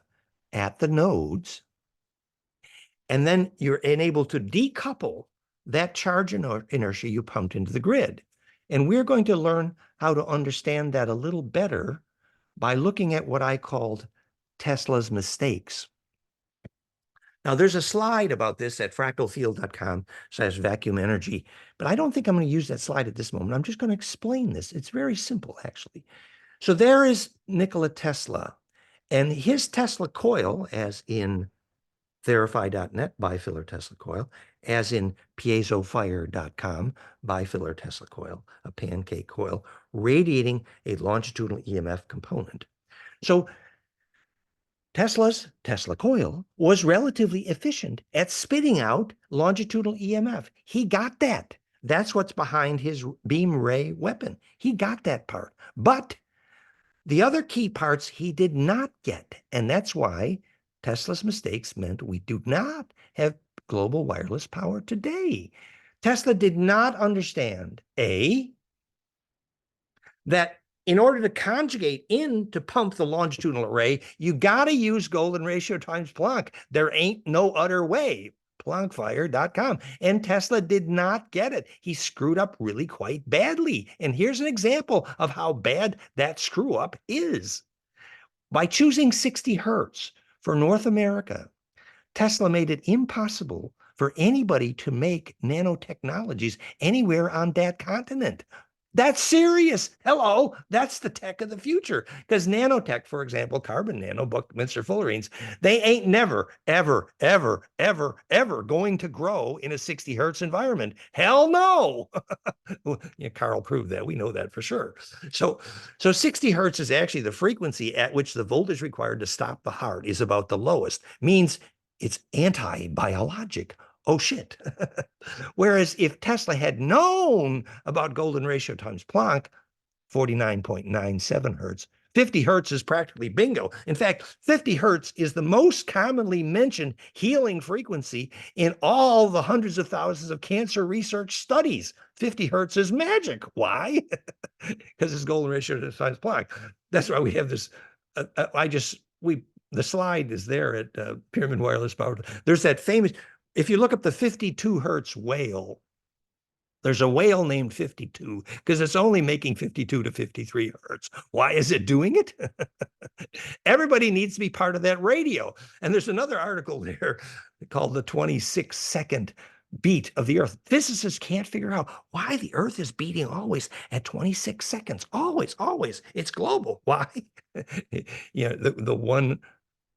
at the nodes, and then you're enabled to decouple that charge inertia you pumped into the grid. And we're going to learn how to understand that a little better by looking at what I called Tesla's mistakes. Now, there's a slide about this at fractalfield.com/vacuum energy, but I don't think I'm going to use that slide at this moment. I'm just going to explain this. It's very simple, actually. So there is Nikola Tesla, and his Tesla coil, as in Therify.net, bifiller Tesla coil, as in piezofire.com, bifiller Tesla coil, a pancake coil, radiating a longitudinal EMF component. So Tesla's Tesla coil was relatively efficient at spitting out longitudinal EMF. He got that. That's what's behind his beam ray weapon. He got that part. But the other key parts he did not get. And that's why Tesla's mistakes meant we do not have global wireless power today. Tesla did not understand, A, that in order to conjugate in to pump the longitudinal array, you got to use golden ratio times Planck. There ain't no other way. Planckfire.com. And Tesla did not get it. He screwed up really quite badly. And here's an example of how bad that screw up is. By choosing 60 hertz for North America, Tesla made it impossible for anybody to make nanotechnologies anywhere on that continent. That's serious. Hello, that's the tech of the future. Because nanotech, for example, carbon nano, Buckminster fullerenes, they ain't never, ever, ever, ever, ever going to grow in a 60 hertz environment. Hell no. Yeah, Carl proved that. We know that for sure. So 60 hertz is actually the frequency at which the voltage required to stop the heart is about the lowest. Means it's anti-biologic. Oh, shit. Whereas if Tesla had known about golden ratio times Planck, 49.97 hertz, 50 hertz is practically bingo. In fact, 50 hertz is the most commonly mentioned healing frequency in all the hundreds of thousands of cancer research studies. 50 hertz is magic. Why? Because it's golden ratio times Planck. That's why we have this. The slide is there at Pyramid Wireless Power. There's that famous. If you look up the 52 hertz whale, there's a whale named 52 because it's only making 52 to 53 hertz. Why is it doing it? Everybody needs to be part of that radio. And there's another article there called the 26-second beat of the Earth. Physicists can't figure out why the Earth is beating always at 26 seconds. Always, always. It's global. Why? The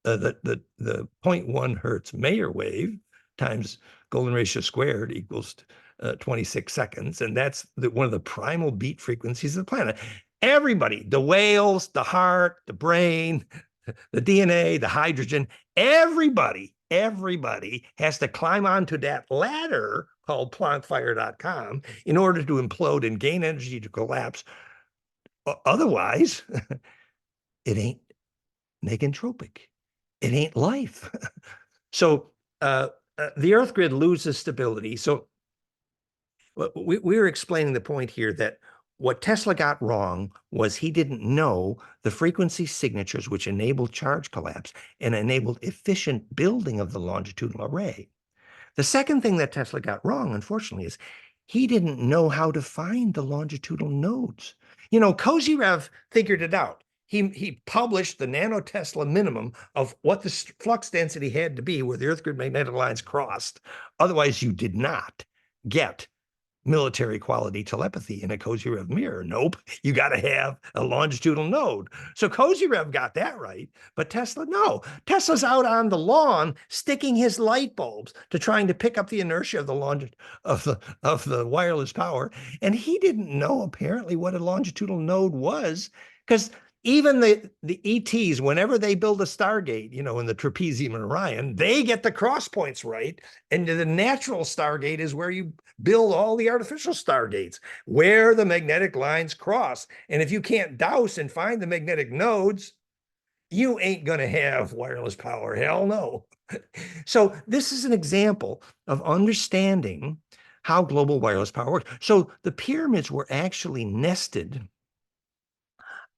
0.1 hertz Mayer wave times golden ratio squared equals 26 seconds. And that's one of the primal beat frequencies of the planet. Everybody, the whales, the heart, the brain, the DNA, the hydrogen, everybody has to climb onto that ladder called Planckfire.com in order to implode and gain energy to collapse. Otherwise, it ain't negentropic. It ain't life. So the Earth grid loses stability. So we're explaining the point here that what Tesla got wrong was he didn't know the frequency signatures which enabled charge collapse and enabled efficient building of the longitudinal array. The second thing that Tesla got wrong, unfortunately, is he didn't know how to find the longitudinal nodes. Kozyrev figured it out. He published the nanotesla minimum of what the flux density had to be where the Earth grid magnetic lines crossed. Otherwise, you did not get military quality telepathy in a Kozyrev mirror. Nope, you got to have a longitudinal node. So Kozyrev got that right, but Tesla, no. Tesla's out on the lawn sticking his light bulbs to trying to pick up the inertia of the wireless power, and he didn't know apparently what a longitudinal node was because Even the ETs, whenever they build a Stargate, you know, in the Trapezium and Orion, they get the cross points right. And the natural Stargate is where you build all the artificial Stargates, where the magnetic lines cross. And if you can't douse and find the magnetic nodes, you ain't going to have wireless power. Hell no. So this is an example of understanding how global wireless power works. So the pyramids were actually nested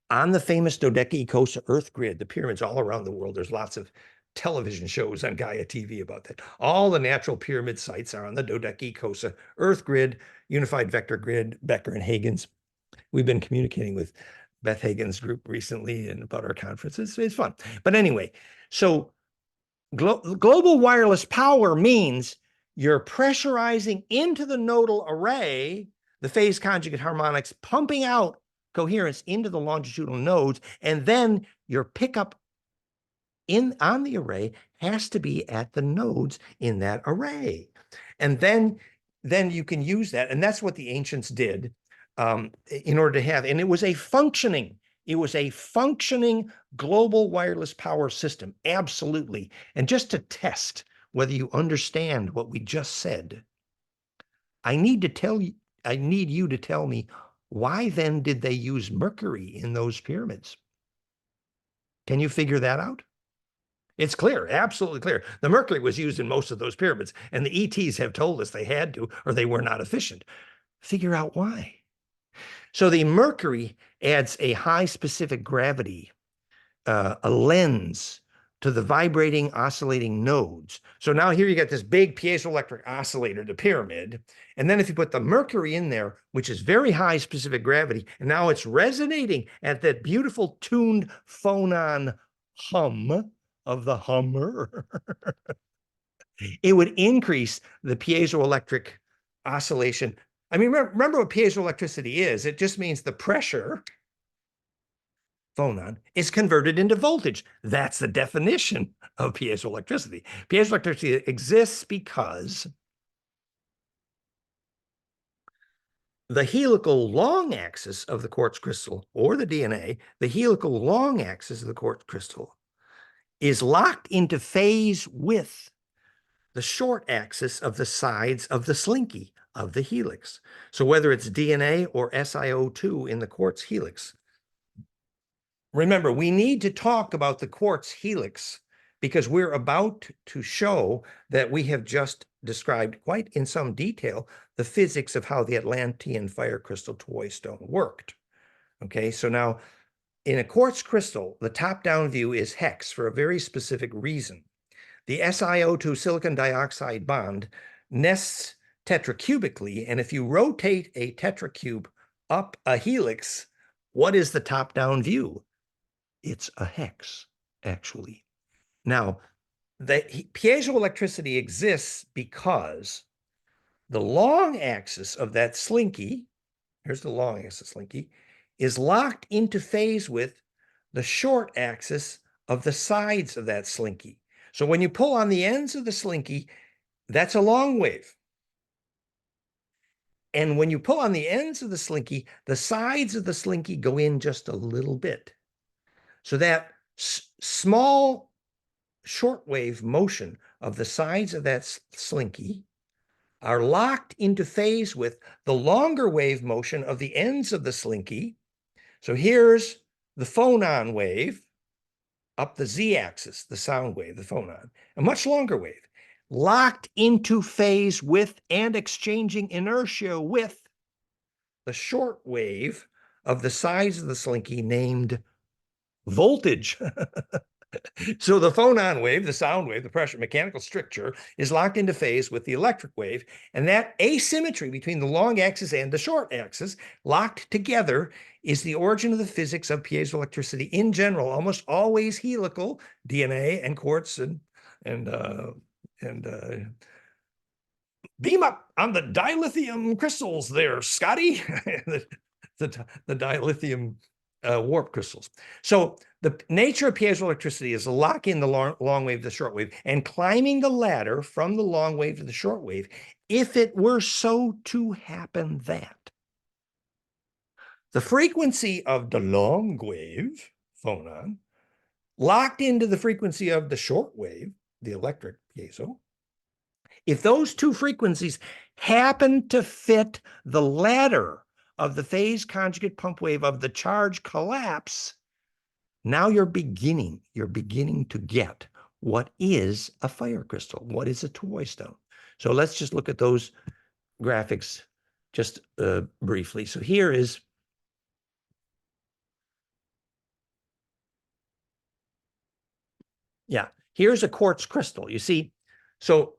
on the famous Dodecacosa Earth grid, the pyramids all around the world. There's lots of television shows on Gaia TV about that. All the natural pyramid sites are on the Dodecacosa Earth grid, unified vector grid, Becker and Hagen's. We've been communicating with Beth Hagen's group recently and about our conferences. It's fun. But anyway, so global wireless power means you're pressurizing into the nodal array the phase conjugate harmonics, pumping out coherence into the longitudinal nodes, and then your pickup on the array has to be at the nodes in that array. And then you can use that. And that's what the ancients did in order to have, and it was a functioning global wireless power system, absolutely. And just to test whether you understand what we just said, I need you to tell me, why then did they use mercury in those pyramids? Can you figure that out? It's clear, absolutely clear. The mercury was used in most of those pyramids, and the ETs have told us they had to, or they were not efficient. Figure out why. So the mercury adds a high specific gravity, a lens to the vibrating oscillating nodes. So now here you got this big piezoelectric oscillator, the pyramid. And then if you put the mercury in there, which is very high specific gravity, and now it's resonating at that beautiful tuned phonon hum of the hummer, it would increase the piezoelectric oscillation. I mean, remember what piezoelectricity is. It just means the pressure phonon is converted into voltage. That's the definition of piezoelectricity. Piezoelectricity exists because the helical long axis of the quartz crystal, or the DNA, the helical long axis of the quartz crystal is locked into phase with the short axis of the sides of the slinky of the helix. So whether it's DNA or SiO2 in the quartz helix, remember, we need to talk about the quartz helix because we're about to show that we have just described quite in some detail the physics of how the Atlantean fire crystal toy stone worked. Okay, so now in a quartz crystal, the top-down view is hex for a very specific reason. The SiO2 silicon dioxide bond nests tetracubically, and if you rotate a tetracube up a helix, what is the top-down view? It's a hex, actually. Now, the piezoelectricity exists because the long axis of that slinky, here's the long axis slinky, is locked into phase with the short axis of the sides of that slinky. So when you pull on the ends of the slinky, that's a long wave. And when you pull on the ends of the slinky, the sides of the slinky go in just a little bit. So that small shortwave motion of the sides of that slinky are locked into phase with the longer wave motion of the ends of the slinky. So here's the phonon wave up the z-axis, the sound wave, the phonon, a much longer wave, locked into phase with and exchanging inertia with the short wave of the sides of the slinky named voltage. So the phonon wave, the sound wave, the pressure mechanical stricture is locked into phase with the electric wave. And that asymmetry between the long axis and the short axis locked together is the origin of the physics of piezoelectricity in general, almost always helical, DNA and quartz and beam up on the dilithium crystals there, Scotty. the dilithium warp crystals. So the nature of piezoelectricity is to lock in the long wave to the short wave and climbing the ladder from the long wave to the short wave. If it were so to happen that the frequency of the long wave phonon, locked into the frequency of the short wave, the electric piezo. If those two frequencies happen to fit the ladder of the phase conjugate pump wave of the charge collapse, now you're beginning to get what is a fire crystal, what is a toy stone. So let's just look at those graphics just briefly. So here is here's a quartz crystal. You see, so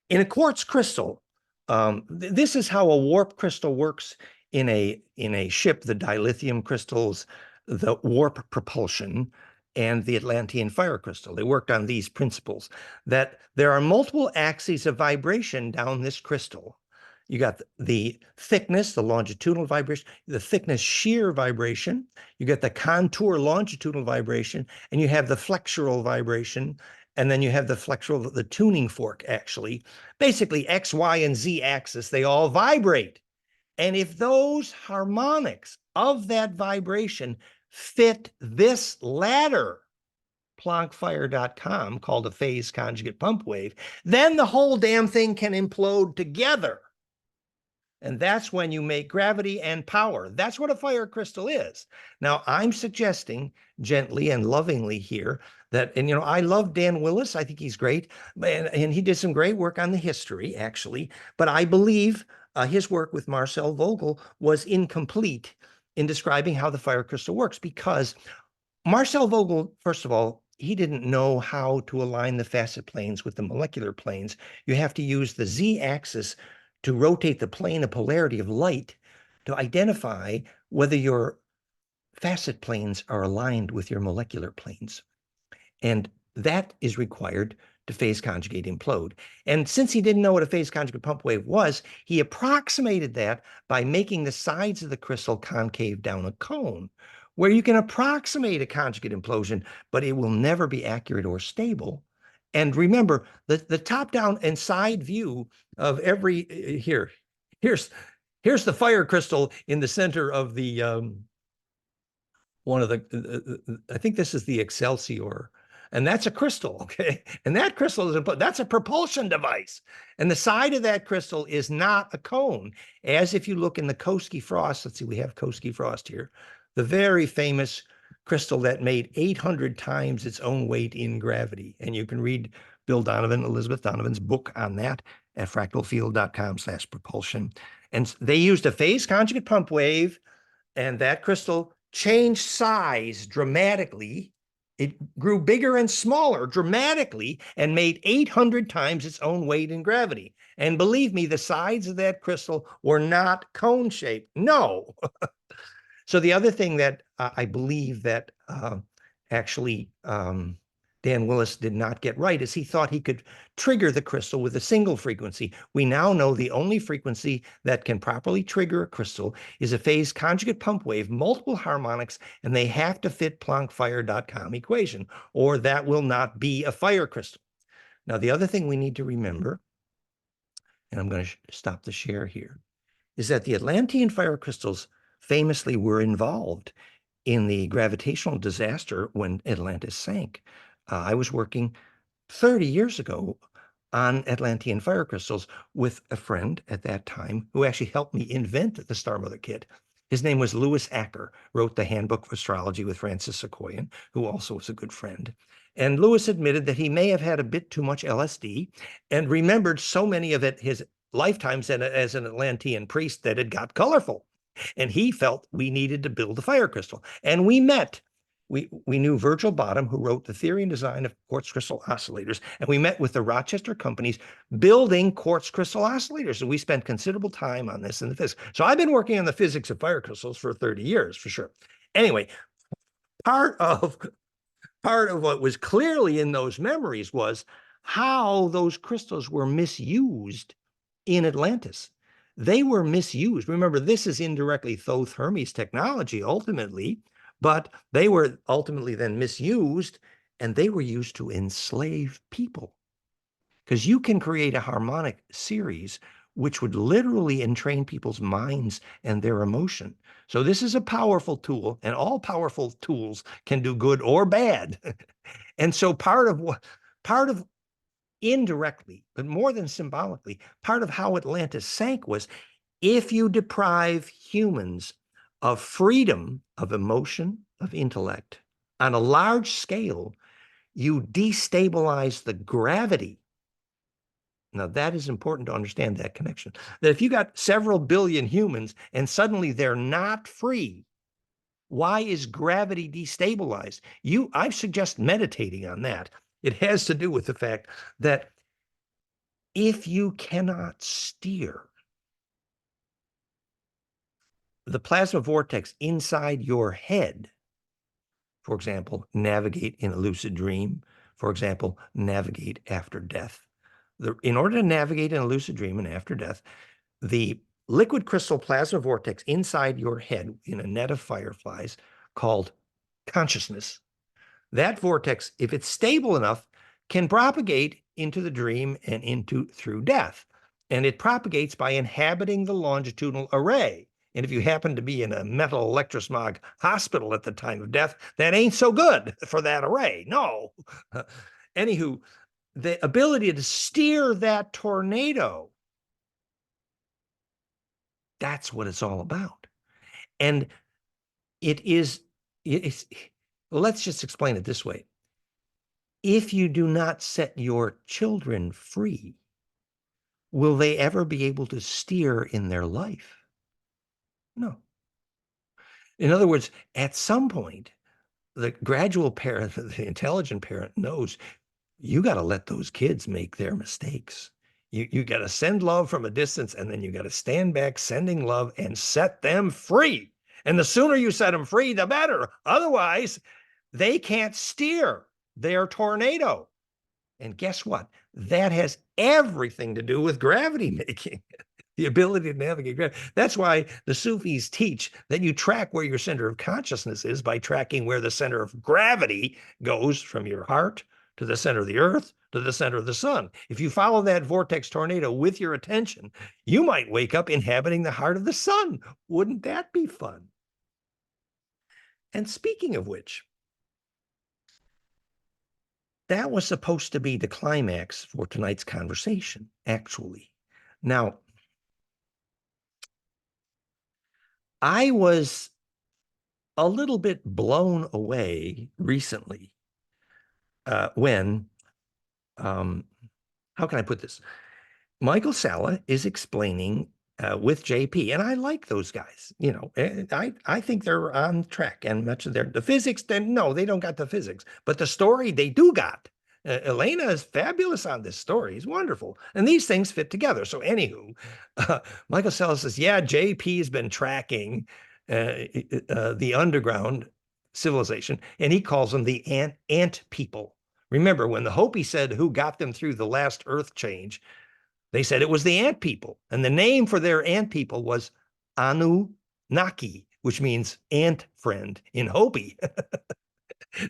in a quartz crystal, this is how a warp crystal works in a ship, the dilithium crystals, the warp propulsion, and the Atlantean fire crystal. They worked on these principles, that there are multiple axes of vibration down this crystal. You got the thickness, the longitudinal vibration, the thickness shear vibration, you get the contour longitudinal vibration, and you have the flexural vibration, and then you have the flexural, the tuning fork, actually. Basically, X, Y, and Z axis, they all vibrate. And if those harmonics of that vibration fit this ladder, PlanckFire.com, called a phase conjugate pump wave, then the whole damn thing can implode together. And that's when you make gravity and power. That's what a fire crystal is. Now, I'm suggesting gently and lovingly here that, and I love Dan Willis. I think he's great. And he did some great work on the history, actually. But I believe his work with Marcel Vogel was incomplete in describing how the fire crystal works, because Marcel Vogel, first of all, he didn't know how to align the facet planes with the molecular planes. You have to use the Z-axis to rotate the plane of polarity of light to identify whether your facet planes are aligned with your molecular planes. And that is required to phase conjugate implode. And since he didn't know what a phase conjugate pump wave was, he approximated that by making the sides of the crystal concave down a cone, where you can approximate a conjugate implosion, but it will never be accurate or stable. And remember, the top-down and side view of every, here's the fire crystal in the center of the, one of the, I think this is the Excelsior, and that's a crystal, okay? And that crystal is, that's a propulsion device. And the side of that crystal is not a cone, as if you look in the Koski frost, let's see, we have Koski frost here, the very famous crystal that made 800 times its own weight in gravity. And you can read Bill Donovan, Elizabeth Donovan's book on that at fractalfield.com/propulsion. And they used a phase conjugate pump wave, and that crystal changed size dramatically. It grew bigger and smaller dramatically and made 800 times its own weight in gravity. And believe me, the sides of that crystal were not cone-shaped. No. So the other thing that I believe that actually Dan Willis did not get right is he thought he could trigger the crystal with a single frequency. We now know the only frequency that can properly trigger a crystal is a phase conjugate pump wave, multiple harmonics, and they have to fit PlanckFire.com equation, or that will not be a fire crystal. Now, the other thing we need to remember, and I'm going to stop the share here, is that the Atlantean fire crystals famously were involved in the gravitational disaster when Atlantis sank. I was working 30 years ago on Atlantean fire crystals with a friend at that time who actually helped me invent the Star Mother kit. His name was Louis Acker, wrote the Handbook of Astrology with Francis Sequoian, who also was a good friend. And Louis admitted that he may have had a bit too much LSD and remembered so many of it his lifetimes as an Atlantean priest that it got colorful. And he felt we needed to build a fire crystal. And we met. We knew Virgil Bottom, who wrote the theory and design of quartz crystal oscillators. And we met with the Rochester companies building quartz crystal oscillators. And we spent considerable time on this in the physics. So I've been working on the physics of fire crystals for 30 years, for sure. Anyway, part of what was clearly in those memories was how those crystals were misused in Atlantis. They were misused. Remember, this is indirectly Thoth Hermes technology ultimately, but they were ultimately then misused, and they were used to enslave people. Because you can create a harmonic series which would literally entrain people's minds and their emotion. So this is a powerful tool, and all powerful tools can do good or bad. And so part of indirectly, but more than symbolically, part of how Atlantis sank was if you deprive humans of freedom of emotion, of intellect, on a large scale, you destabilize the gravity. Now, that is important to understand that connection. That if you got several billion humans and suddenly they're not free, why is gravity destabilized? I suggest meditating on that. It has to do with the fact that if you cannot steer the plasma vortex inside your head, for example, navigate in a lucid dream, for example, navigate after death. In order to navigate in a lucid dream and after death, the liquid crystal plasma vortex inside your head in a net of fireflies called consciousness, that vortex, if it's stable enough, can propagate into the dream and through death. And it propagates by inhabiting the longitudinal array. And if you happen to be in a metal electrosmog hospital at the time of death, that ain't so good for that array. No. Anywho, the ability to steer that tornado, that's what it's all about. And it's, let's just explain it this way. If you do not set your children free, will they ever be able to steer in their life? No. In other words, at some point, the gradual parent, the intelligent parent knows you got to let those kids make their mistakes. You got to send love from a distance, and then you got to stand back sending love and set them free. And the sooner you set them free, the better. Otherwise, they can't steer their tornado. And guess what? That has everything to do with gravity making. The ability to navigate gravity. That's why the Sufis teach that you track where your center of consciousness is by tracking where the center of gravity goes from your heart to the center of the earth to the center of the sun. If you follow that vortex tornado with your attention, you might wake up inhabiting the heart of the sun. Wouldn't that be fun? And speaking of which, that was supposed to be the climax for tonight's conversation, actually. Now, I was a little bit blown away recently when, how can I put this? Michael Salla is explaining with JP, and I like those guys. You know, I think they're on track, and much of the physics. Then no, they don't got the physics, but the story they do got. Elena is fabulous on this story. It's wonderful, and these things fit together. So, anywho, Michael Salla says, "Yeah, JP has been tracking the underground civilization, and he calls them the ant people." Remember when the Hopi said who got them through the last Earth change? They said it was the ant people, and the name for their ant people was Anunnaki, which means ant friend in Hopi.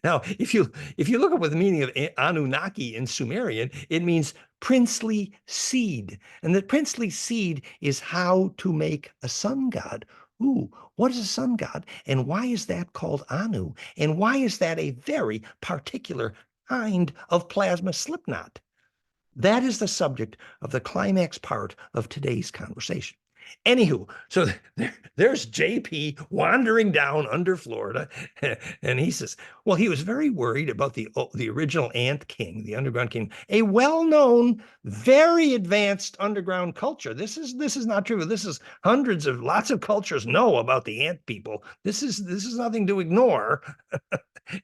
Now, if you look up what the meaning of Anunnaki in Sumerian, it means princely seed, and the princely seed is how to make a sun god. Ooh, what is a sun god, and why is that called Anu, and why is that a very particular kind of plasma slipknot? That is the subject of the climax part of today's conversation. Anywho, so there's JP wandering down under Florida, and he says, well, he was very worried about the original Ant King, the underground king, a well-known, very advanced underground culture. This is not true. This is lots of cultures know about the ant people. This is nothing to ignore.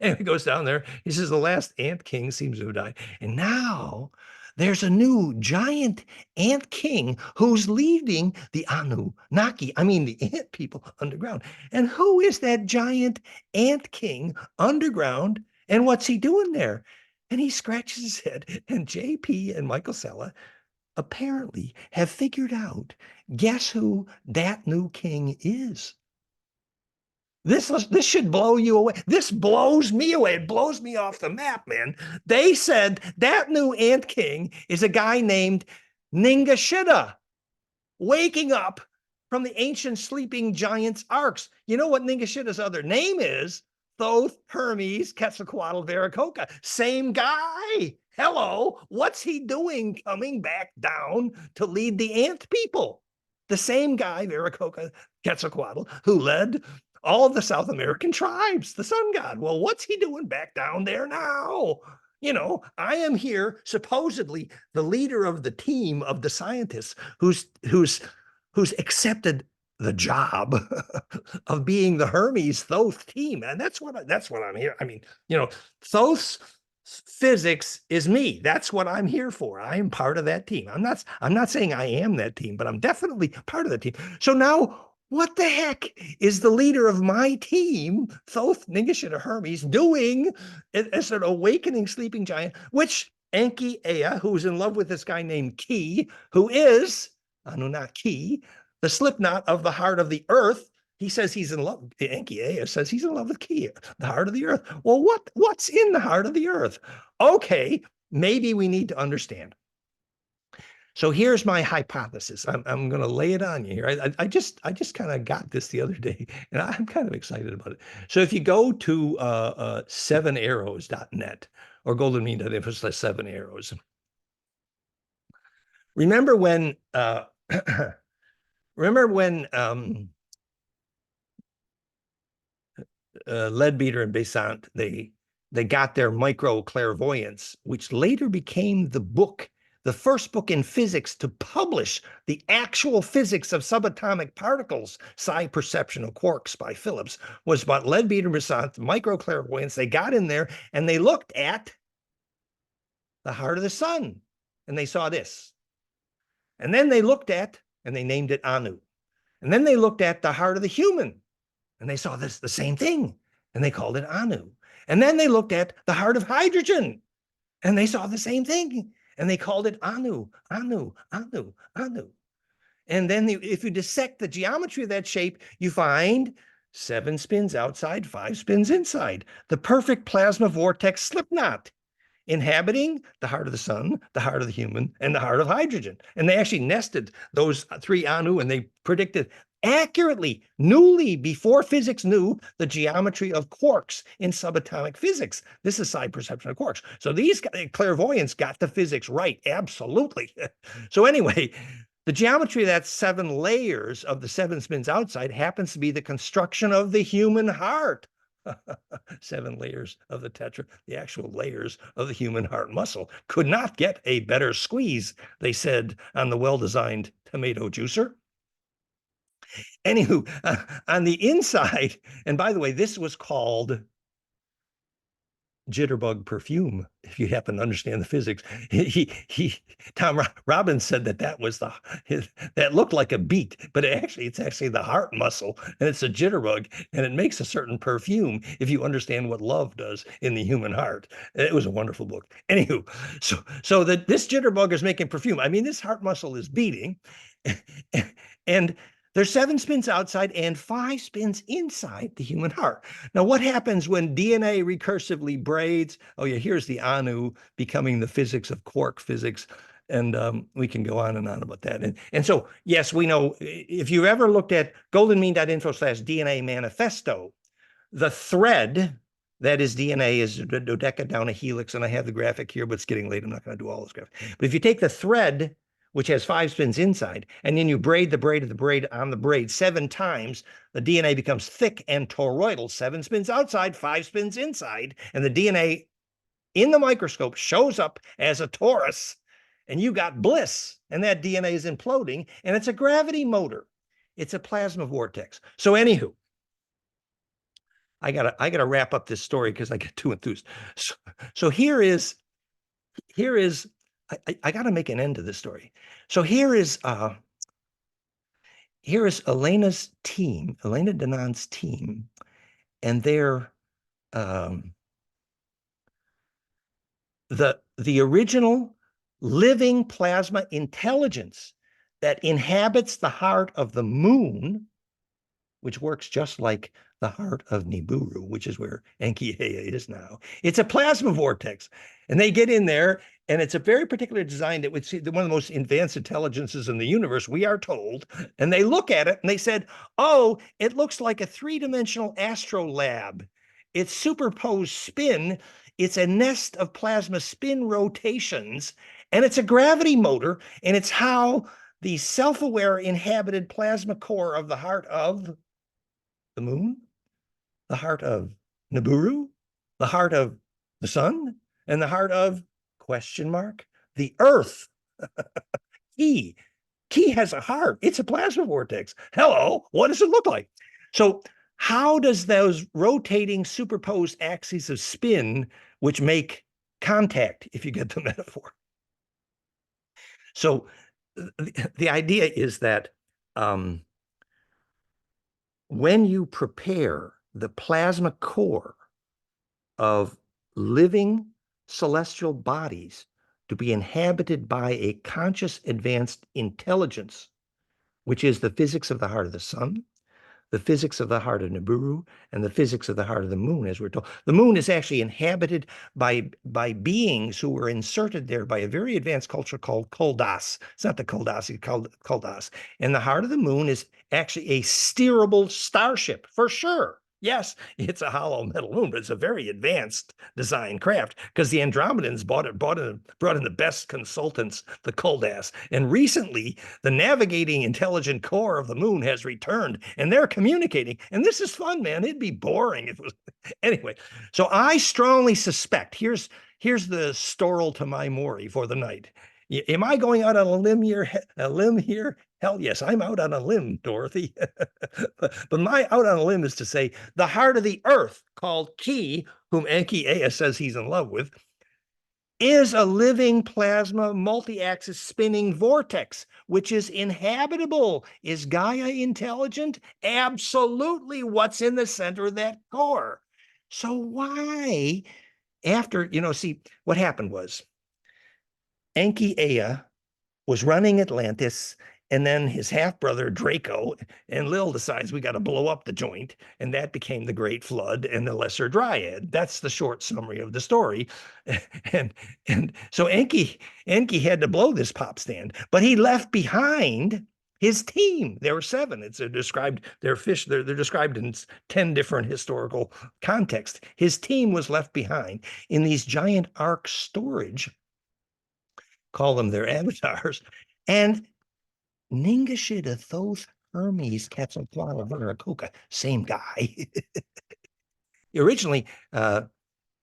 And he goes down there. He says the last ant king seems to have died, and now there's a new giant ant king who's leading the Anunnaki, the ant people underground. And who is that giant ant king underground, and what's he doing there? And he scratches his head, and JP and Michael Salla apparently have figured out, guess who that new king is? This should blow you away. This blows me away. It blows me off the map, man. They said that new ant king is a guy named Ningashita. waking up from the ancient sleeping giant's arcs. You know what Ningishita's other name is? Thoth, Hermes, Quetzalcoatl, Viracocha. Same guy. Hello. What's he doing coming back down to lead the ant people? The same guy, Viracocha, Quetzalcoatl, who led all of the South American tribes, the sun god. Well, what's he doing back down there now? You know, I am here, supposedly the leader of the team of the scientists who's accepted the job of being the Hermes Thoth team, and that's what I'm here. I mean, you know, Thoth's physics is me. That's what I'm here for. I am part of that team. I'm not saying I am that team, but I'm definitely part of the team. So now, what the heck is the leader of my team, Thoth, Ningishita, Hermes, doing as an awakening sleeping giant, which Enki Ea, who's in love with this guy named Ki, who is Anunnaki, the slipknot of the heart of the earth. He says he's in love. Enki Ea says he's in love with Ki, the heart of the earth. Well, what's in the heart of the earth? Okay, maybe we need to understand. So here's my hypothesis. I'm going to lay it on you here. I just kind of got this the other day, and I'm kind of excited about it. So if you go to 7arrows.net or goldenmean.info/7arrows, remember when Leadbeater and Besant, they got their micro clairvoyance, which later became the first book in physics to publish the actual physics of subatomic particles, psi perception of quarks by Phillips, was about Leadbeater and Besant, micro clairvoyance. They got in there and they looked at the heart of the sun and they saw this. And then they looked at, and they named it Anu. And then they looked at the heart of the human and they saw this, the same thing, and they called it Anu. And then they looked at the heart of hydrogen and they saw the same thing, and they called it Anu, Anu, Anu, Anu. And then if you dissect the geometry of that shape, you find 7 spins outside, 5 spins inside, the perfect plasma vortex slipknot, inhabiting the heart of the sun, the heart of the human, and the heart of hydrogen. And they actually nested those 3 Anu, and they predicted accurately, newly, before physics knew the geometry of quarks in subatomic physics. This is psi perception of quarks. So these clairvoyants got the physics right, absolutely. So anyway, the geometry of that 7 layers of the 7 spins outside happens to be the construction of the human heart. 7 layers of the tetra, the actual layers of the human heart muscle. Could not get a better squeeze, they said on the well-designed tomato juicer. Anywho, on the inside, and by the way, this was called jitterbug perfume, if you happen to understand the physics. Tom Robbins said that was that looked like a beat, but it's actually the heart muscle, and it's a jitterbug, and it makes a certain perfume if you understand what love does in the human heart. It was a wonderful book. Anywho, so that this jitterbug is making perfume. I mean, this heart muscle is beating, and there's 7 spins outside and 5 spins inside the human heart. Now, what happens when DNA recursively braids? Oh, yeah, here's the Anu becoming the physics of quark physics. And we can go on and on about that. And so, yes, we know, if you've ever looked at goldenmean.info/DNA manifesto, the thread that is DNA is a dodeca down a helix. And I have the graphic here, but it's getting late. I'm not going to do all this graphic. But if you take the thread, which has 5 spins inside, and then you braid the braid of the braid on the braid 7 times, the DNA becomes thick and toroidal. 7 spins outside, 5 spins inside, and the DNA in the microscope shows up as a torus, and you got bliss, and that DNA is imploding, and it's a gravity motor. It's a plasma vortex. So anywho, I gotta wrap up this story because I get too enthused. So here is I got to make an end to this story. So here is Elena's team, Elena Danan's team, and they're the original living plasma intelligence that inhabits the heart of the moon, which works just like the heart of Nibiru, which is where Enki Ea is now. It's a plasma vortex, and they get in there And it's a very particular design that would see one of the most advanced intelligences in the universe, we are told. And they look at it and they said, oh, it looks like a three-dimensional astrolabe. It's superposed spin. It's a nest of plasma spin rotations, and it's a gravity motor, and it's how the self-aware inhabited plasma core of the heart of the moon, the heart of Nibiru, the heart of the sun, and the heart of question mark the Earth. Key has a heart. It's a plasma vortex. Hello, what does it look like? So how does those rotating superposed axes of spin, which make contact, if you get the metaphor? So the idea is that when you prepare the plasma core of living celestial bodies to be inhabited by a conscious advanced intelligence, which is the physics of the heart of the sun, the physics of the heart of Nibiru, and the physics of the heart of the moon, as we're told. The moon is actually inhabited by beings who were inserted there by a very advanced culture called Koldas. It's not the Koldas, it's called Koldas. And the heart of the moon is actually a steerable starship, for sure. Yes, it's a hollow metal moon, but it's a very advanced design craft because the Andromedans brought in the best consultants, the Koldas. And recently, the navigating intelligent core of the moon has returned, and they're communicating. And this is fun, man. It'd be boring if it was anyway. So I strongly suspect. Here's the storal to my mori for the night. Am I going out on a limb here? Hell yes, I'm out on a limb, Dorothy. But my out on a limb is to say the heart of the Earth, called Ki, whom Enki Ea says he's in love with, is a living plasma multi-axis spinning vortex, which is inhabitable. Is Gaia intelligent? Absolutely. What's in the center of that core? So why, after, see, what happened was Enki Ea was running Atlantis, and then his half-brother Draco and Lil decides we got to blow up the joint, and that became the Great Flood and the Lesser Dryad. That's the short summary of the story. And so Enki had to blow this pop stand, but he left behind his team. There were 7. It's described. They're described in 10 different historical contexts. His team was left behind in these giant ark storage. Call them their avatars, and Ningishita Thoth Hermes Quetzalcoatl Viracocha, same guy. Originally,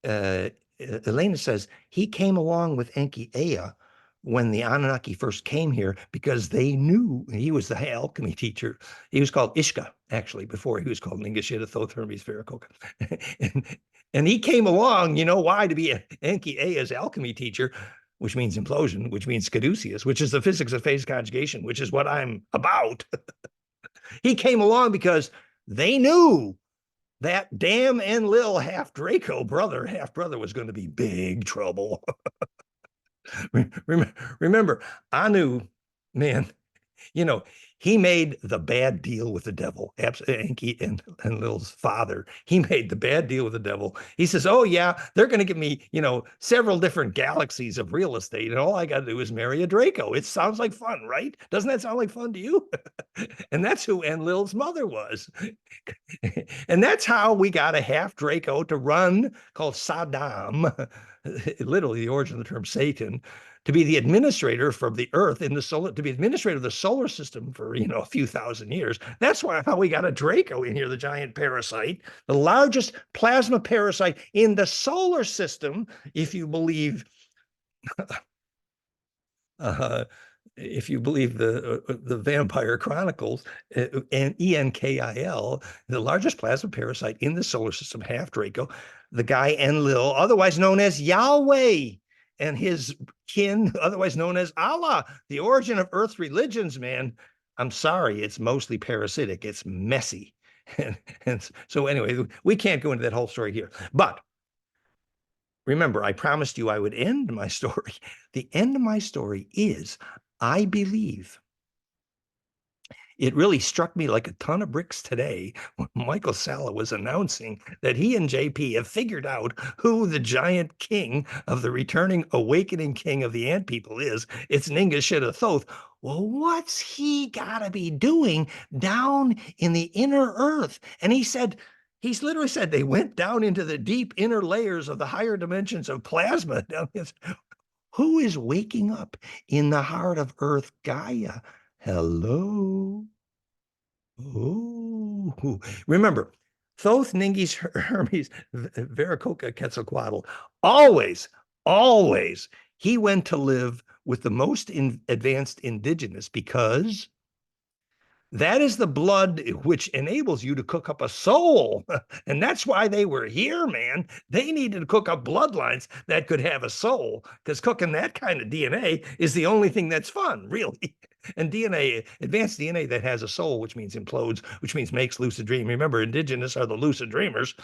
Elena says he came along with Enki Ea when the Anunnaki first came here because they knew he was the alchemy teacher. He was called Ishka, actually, before he was called Ningishita Thoth Hermes Viracocha. and he came along, you know why, to be Enki Ea's alchemy teacher, which means implosion, which means caduceus, which is the physics of phase conjugation, which is what I'm about. He came along because they knew that damn Enlil half brother was going to be big trouble. Remember, Anu, man, he made the bad deal with the devil. Enki and Lil's father, he made the bad deal with the devil. He says, oh yeah, they're going to give me, several different galaxies of real estate, and all I got to do is marry a Draco. It sounds like fun, right? Doesn't that sound like fun to you? And that's who Enlil's mother was. And that's how we got a half Draco to run, called Saddam, literally the origin of the term Satan, to be the administrator from the Earth in the solar, to be administrator of the solar system for, a few thousand years. That's how we got a Draco in here, the giant parasite, the largest plasma parasite in the solar system, if you believe the Vampire Chronicles, and Enkil, the largest plasma parasite in the solar system, half Draco, the guy Enlil, otherwise known as Yahweh, and his kin, otherwise known as Allah, the origin of Earth religions, man. I'm sorry, it's mostly parasitic. It's messy. And so anyway, we can't go into that whole story here. But remember, I promised you I would end my story. The end of my story is, I believe It really struck me like a ton of bricks today when Michael Salla was announcing that he and JP have figured out who the giant king of the returning awakening king of the ant people is. It's Ningishita Thoth. Well, what's he gotta be doing down in the inner earth? And he's literally said they went down into the deep inner layers of the higher dimensions of plasma. Who is waking up in the heart of Earth Gaia? Hello? Oh, remember, Thoth, Ningis, Hermes, Veracocha, Quetzalcoatl, always, always, he went to live with the most advanced indigenous because that is the blood which enables you to cook up a soul. And that's why they were here, man. They needed to cook up bloodlines that could have a soul, because cooking that kind of DNA is the only thing that's fun, really. And DNA, advanced DNA that has a soul, which means implodes, which means makes lucid dream. Remember, indigenous are the lucid dreamers.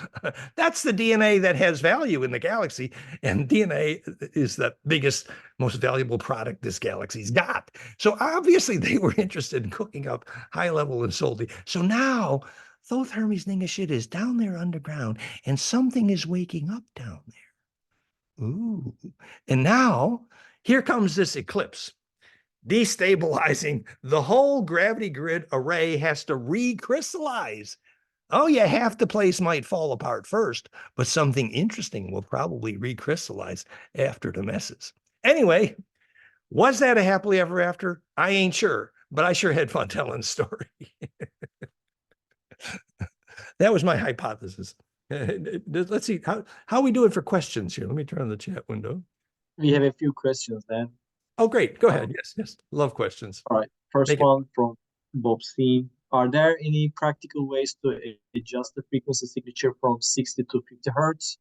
That's the DNA that has value in the galaxy. And DNA is the biggest, most valuable product this galaxy's got. So obviously they were interested in cooking up high level and salty. So now Thoth Hermes Ningishita is down there underground and something is waking up down there. Ooh. And now here comes this eclipse. Destabilizing the whole gravity grid array has to recrystallize. Oh, yeah, half the place might fall apart first, but something interesting will probably recrystallize after the messes. Anyway, was that a happily ever after? I ain't sure, but I sure had fun telling the story. That was my hypothesis. Let's see, how we doing for questions here? Let me turn on the chat window. We have a few questions then. Oh, great. Go ahead. Yes. Love questions. All right. First one from Bob C. Are there any practical ways to adjust the frequency signature from 60 to 50 hertz?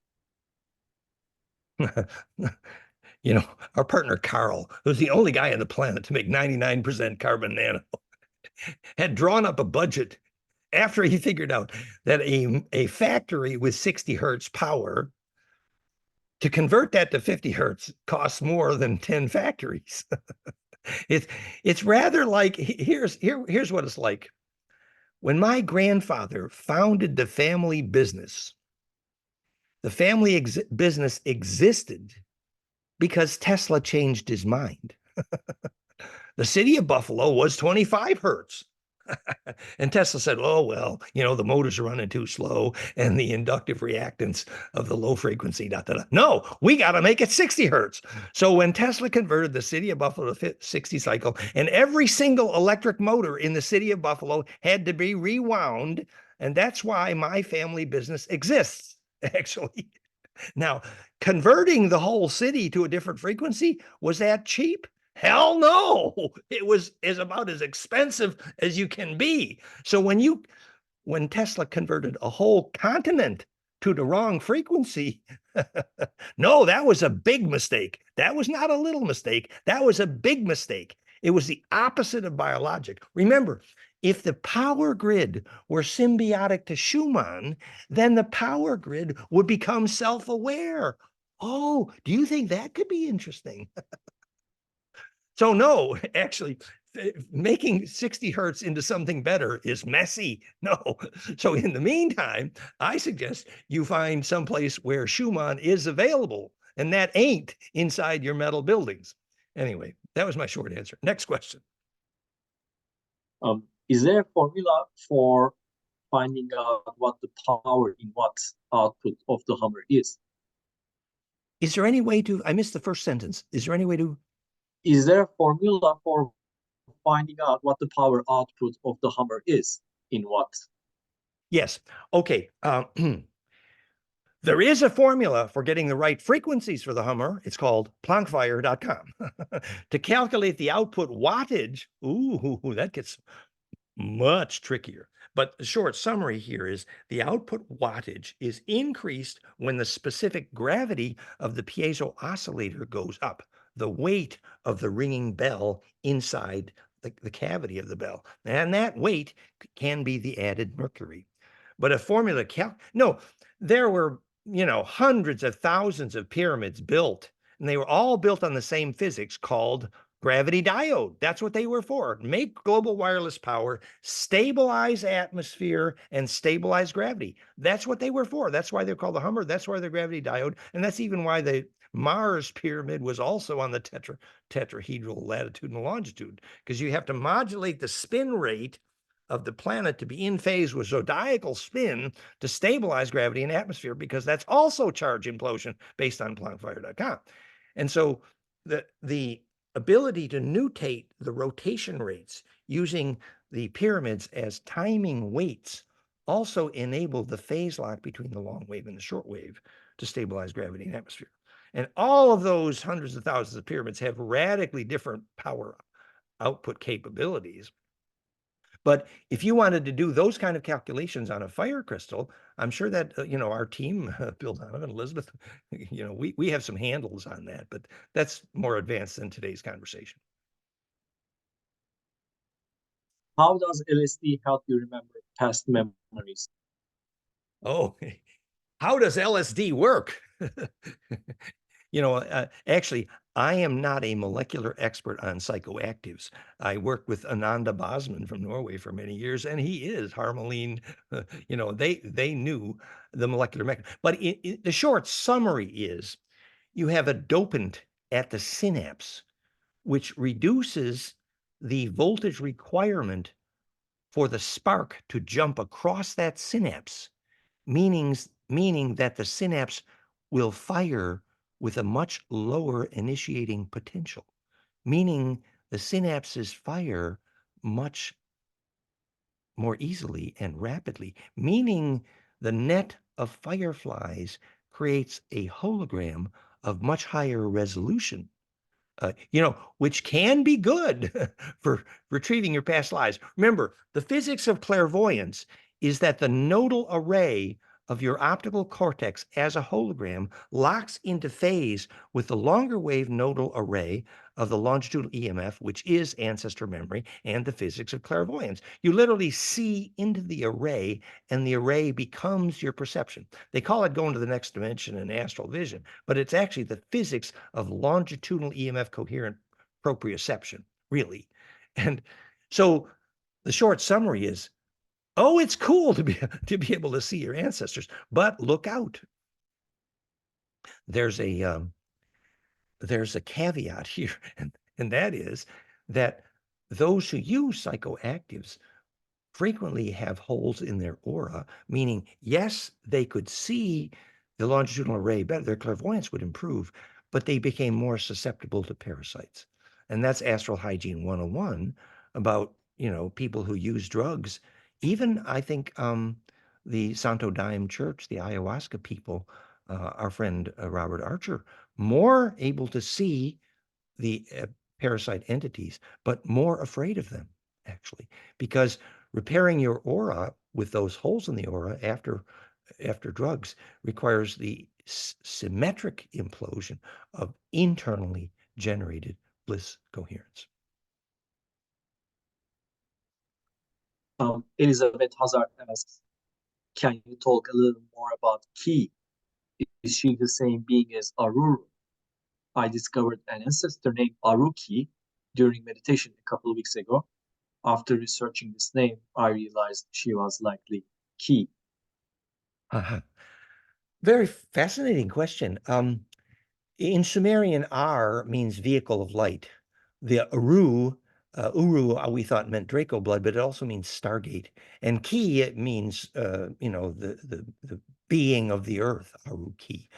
You know, our partner Carl, who's the only guy on the planet to make 99% carbon nano, had drawn up a budget after he figured out that a factory with 60 hertz power, to convert that to 50 hertz costs more than 10 factories. It's rather like, here's what it's like. When my grandfather founded the family business, the family business existed because Tesla changed his mind. The city of Buffalo was 25 hertz. And Tesla said, oh, well, you know, the motors are running too slow and the inductive reactance of the low frequency, No, we got to make it 60 hertz. So when Tesla converted the city of Buffalo to 60 cycle, and every single electric motor in the city of Buffalo had to be rewound, and that's why my family business exists, actually. Now, converting the whole city to a different frequency, was that cheap? Hell no. It is about as expensive as you can be. So when Tesla converted a whole continent to the wrong frequency, no, that was a big mistake. That was not a little mistake. That was a big mistake. It was the opposite of biologic. Remember, if the power grid were symbiotic to Schumann, then the power grid would become self-aware. Oh, do you think that could be interesting? So no, actually, making 60 hertz into something better is messy. No. So in the meantime, I suggest you find someplace where Schumann is available, and that ain't inside your metal buildings. Anyway, that was my short answer. Next question. Is there a formula for finding out what the power in watts output of the hammer is? Is there any way to, I missed the first sentence. Is there any way to? Is there a formula for finding out what the power output of the hammer is in watts? Yes. Okay. There is a formula for getting the right frequencies for the Hummer. It's called plankfire.com. To calculate the output wattage, ooh, that gets much trickier. But the short summary here is the output wattage is increased when the specific gravity of the piezo oscillator goes up, the weight of the ringing bell inside the cavity of the bell. And that weight can be the added mercury. But a formula there were, hundreds of thousands of pyramids built, and they were all built on the same physics called Gravity diode. That's what they were for. Make global wireless power, stabilize atmosphere, and stabilize gravity. That's what they were for. That's why they're called the Hummer. That's why they're gravity diode. And that's even why the Mars pyramid was also on the tetrahedral latitude and longitude, because you have to modulate the spin rate of the planet to be in phase with zodiacal spin to stabilize gravity and atmosphere, because that's also charge implosion based on Planckfire.com. And so the ability to nutate the rotation rates using the pyramids as timing weights also enabled the phase lock between the long wave and the short wave to stabilize gravity and atmosphere. And all of those hundreds of thousands of pyramids have radically different power output capabilities. But if you wanted to do those kind of calculations on a fire crystal, I'm sure that, our team, Bill Donovan, Elizabeth, we have some handles on that, but that's more advanced than today's conversation. How does LSD help you remember past memories? Oh, how does LSD work? Actually, I am not a molecular expert on psychoactives. I worked with Ananda Bosman from Norway for many years, and he is Harmaline. They knew the molecular mechanism. But the short summary is you have a dopant at the synapse, which reduces the voltage requirement for the spark to jump across that synapse, meaning that the synapse will fire with a much lower initiating potential, meaning the synapses fire much more easily and rapidly, meaning the net of fireflies creates a hologram of much higher resolution, which can be good for retrieving your past lives. Remember, the physics of clairvoyance is that the nodal array of your optical cortex as a hologram locks into phase with the longer wave nodal array of the longitudinal EMF, which is ancestor memory and the physics of clairvoyance. You literally see into the array, and the array becomes your perception. They call it going to the next dimension in astral vision, but it's actually the physics of longitudinal EMF coherent proprioception, really. And so the short summary is, oh, it's cool to be able to see your ancestors, but look out. There's a caveat here, and that is that those who use psychoactives frequently have holes in their aura, meaning, yes, they could see the longitudinal array better, their clairvoyance would improve, but they became more susceptible to parasites. And that's Astral Hygiene 101 about, people who use drugs. Even, I think, the Santo Daime Church, the ayahuasca people, our friend Robert Archer, more able to see the parasite entities, but more afraid of them, actually, because repairing your aura with those holes in the aura after drugs requires the symmetric implosion of internally generated bliss coherence. Elizabeth Hazard asks, can you talk a little more about Ki? Is she the same being as Aruru? I discovered an ancestor named Aruki during meditation a couple of weeks ago. After researching this name, I realized she was likely Ki. Very fascinating question. In Sumerian, Ar means vehicle of light. The Uru, we thought meant Draco blood, but it also means Stargate. And Ki, it means, the being of the earth, Aru Ki.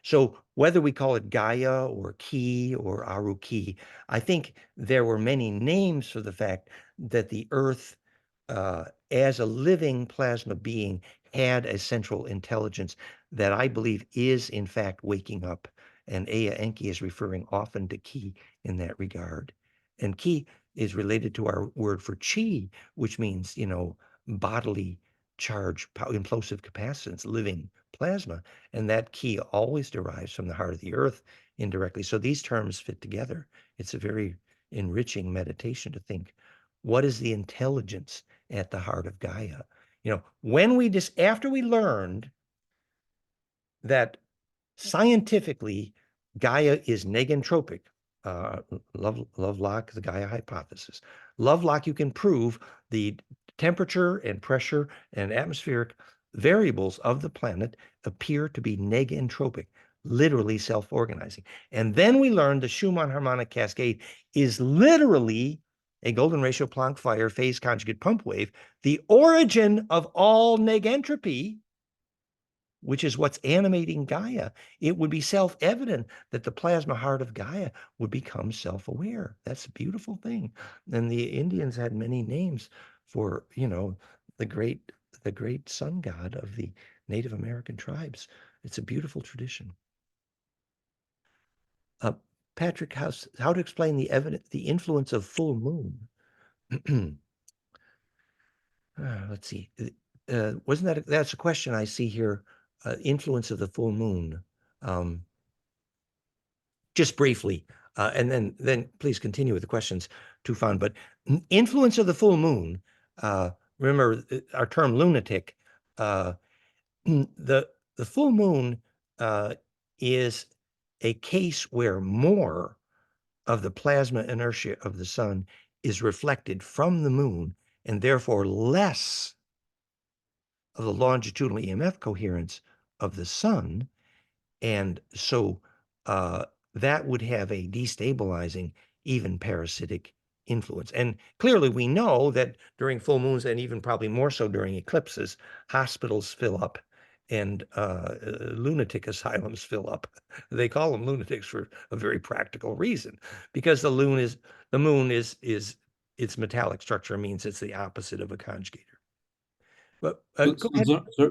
So whether we call it Gaia or Ki or Aru Ki, I think there were many names for the fact that the earth, as a living plasma being, had a central intelligence that I believe is in fact waking up. And Ea Enki is referring often to Ki in that regard. And Ki is related to our word for chi, which means, bodily charge, implosive capacitance, living plasma. And that Ki always derives from the heart of the earth indirectly. So these terms fit together. It's a very enriching meditation to think, what is the intelligence at the heart of Gaia? After we learned that scientifically Gaia is negentropic, Lovelock, the Gaia hypothesis. Lovelock, you can prove the temperature and pressure and atmospheric variables of the planet appear to be negentropic, literally self-organizing. And then we learned the Schumann harmonic cascade is literally a golden ratio Planck fire phase conjugate pump wave, the origin of all negentropy, which is what's animating Gaia. It would be self-evident that the plasma heart of Gaia would become self-aware. That's a beautiful thing. And the Indians had many names for, you know, the great sun god of the Native American tribes. It's a beautiful tradition. Patrick, how to explain the influence of full moon? Let's see. Wasn't that's a question I see here? Influence of the full moon. Just briefly, and then please continue with the questions, Tufan. But influence of the full moon. Remember our term lunatic. The full moon is a case where more of the plasma inertia of the sun is reflected from the moon, and therefore less of the longitudinal EMF coherence of the sun. And so that would have a destabilizing, even parasitic influence. And clearly we know that during full moons, and even probably more so during eclipses, hospitals fill up and lunatic asylums fill up. They call them lunatics for a very practical reason, because the moon is its metallic structure means it's the opposite of a conjugator. But So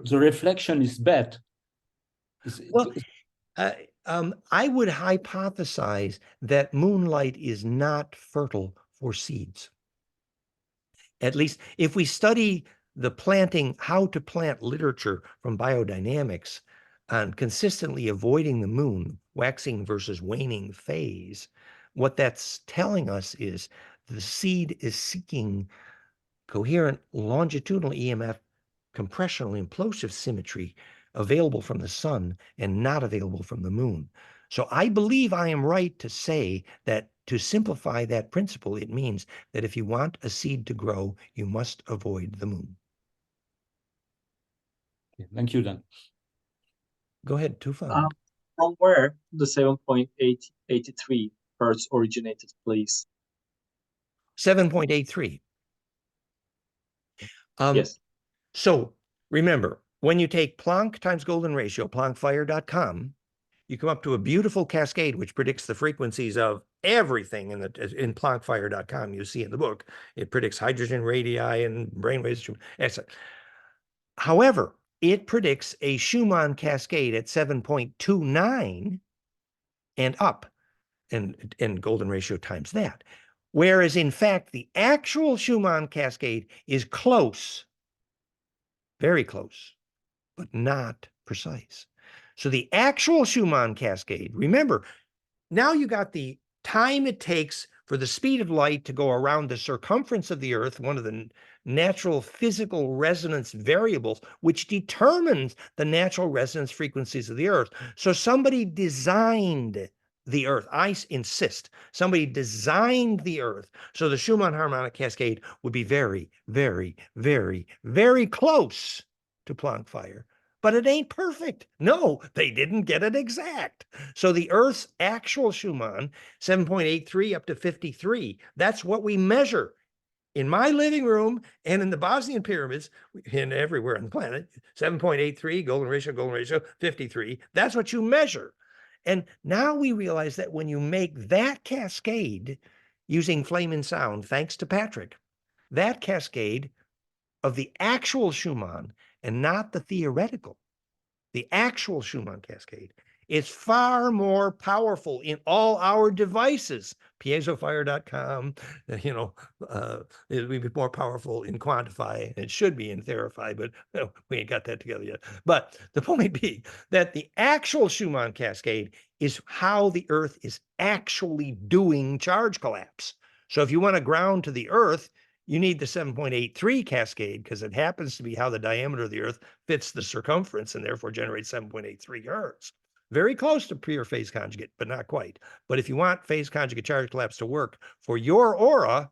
the reflection is bad. Well, I would hypothesize that moonlight is not fertile for seeds. At least if we study the how to plant literature from biodynamics and consistently avoiding the moon, waxing versus waning phase, what that's telling us is the seed is seeking coherent longitudinal EMF compressional implosive symmetry available from the sun and not available from the moon. So I believe I am right to say that, to simplify that principle, it means that if you want a seed to grow, you must avoid the moon. Thank you, Dan. Go ahead, Tufan. From where the 7.883 hertz originated, please? 7.83. Yes. So remember, when you take Planck times golden ratio, planckfire.com, you come up to a beautiful cascade which predicts the frequencies of everything in planckfire.com. You see in the book, it predicts hydrogen radii and brainwaves, etc. However, it predicts a Schumann cascade at 7.29 and up, and golden ratio times that. Whereas in fact, the actual Schumann cascade is close, very close, but not precise. So the actual Schumann cascade, remember, now you got the time it takes for the speed of light to go around the circumference of the Earth, one of the natural physical resonance variables, which determines the natural resonance frequencies of the Earth. So somebody designed the Earth. I insist, somebody designed the Earth so the Schumann harmonic cascade would be very, very, very, very close to Planck fire. But it ain't perfect. No, they didn't get it exact. So the Earth's actual Schumann, 7.83 up to 53, that's what we measure in my living room and in the Bosnian pyramids and everywhere on the planet. 7.83, golden ratio, 53. That's what you measure. And now we realize that when you make that cascade using flame and sound, thanks to Patrick, that cascade of the actual Schumann and not the theoretical, the actual Schumann cascade, is far more powerful in all our devices. Piezofire.com, it'll be more powerful in Quantify. It should be in Therify, but we ain't got that together yet. But the point being that the actual Schumann cascade is how the Earth is actually doing charge collapse. So if you want to ground to the Earth, you need the 7.83 cascade because it happens to be how the diameter of the Earth fits the circumference and therefore generates 7.83 hertz. very close to pure phase conjugate, but not quite. But if you want phase conjugate charge collapse to work for your aura,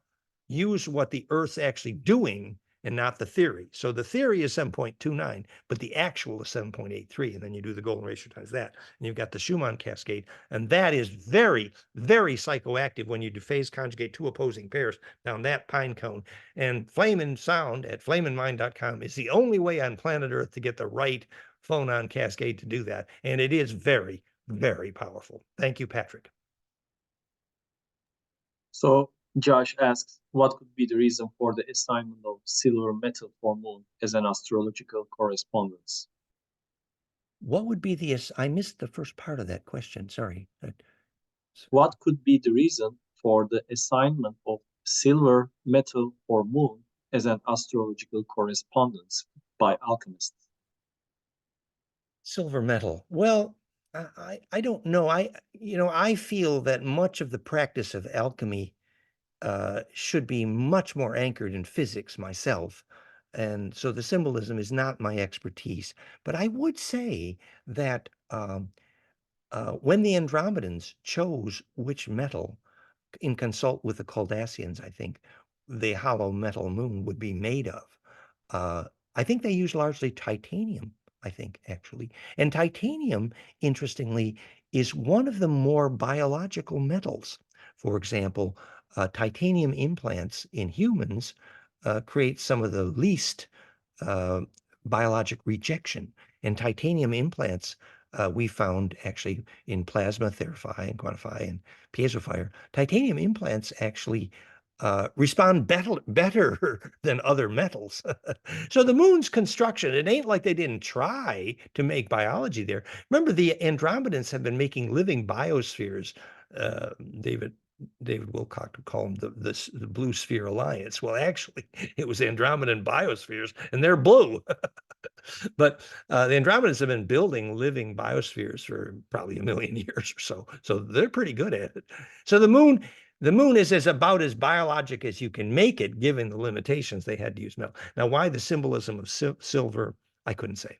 use what the Earth's actually doing and not the theory. So the theory is 7.29, but the actual is 7.83. And then you do the golden ratio times that. And you've got the Schumann cascade. And that is very, very psychoactive when you do phase conjugate two opposing pairs down that pine cone. And Flame and Sound at flameandmind.com is the only way on planet Earth to get the right phonon cascade to do that. And it is very, very powerful. Thank you, Patrick. So Josh asks, what could be the reason for the assignment of silver metal for Moon as an astrological correspondence? What would be the, I missed the first part of that question, sorry. What could be the reason for the assignment of silver metal for Moon as an astrological correspondence by alchemists? Silver metal. Well, I don't know. I feel that much of the practice of alchemy should be much more anchored in physics myself. And so the symbolism is not my expertise. But I would say that when the Andromedans chose which metal, in consult with the Cardassians, I think, the hollow metal moon would be made of. I think they use largely titanium, I think, actually. And titanium, interestingly, is one of the more biological metals. For example, titanium implants in humans create some of the least biologic rejection. And titanium implants we found actually in plasma, Therify, and Quantify, and Piezofire. Titanium implants actually respond better than other metals. So the moon's construction, it ain't like they didn't try to make biology there. Remember, the Andromedans have been making living biospheres. David Wilcock would call them the Blue Sphere Alliance. Well, actually, it was Andromedan biospheres, and they're blue. But the Andromedans have been building living biospheres for probably 1 million years or so. So they're pretty good at it. So the moon is about as biologic as you can make it, given the limitations they had to use metal. Now, why the symbolism of silver, I couldn't say.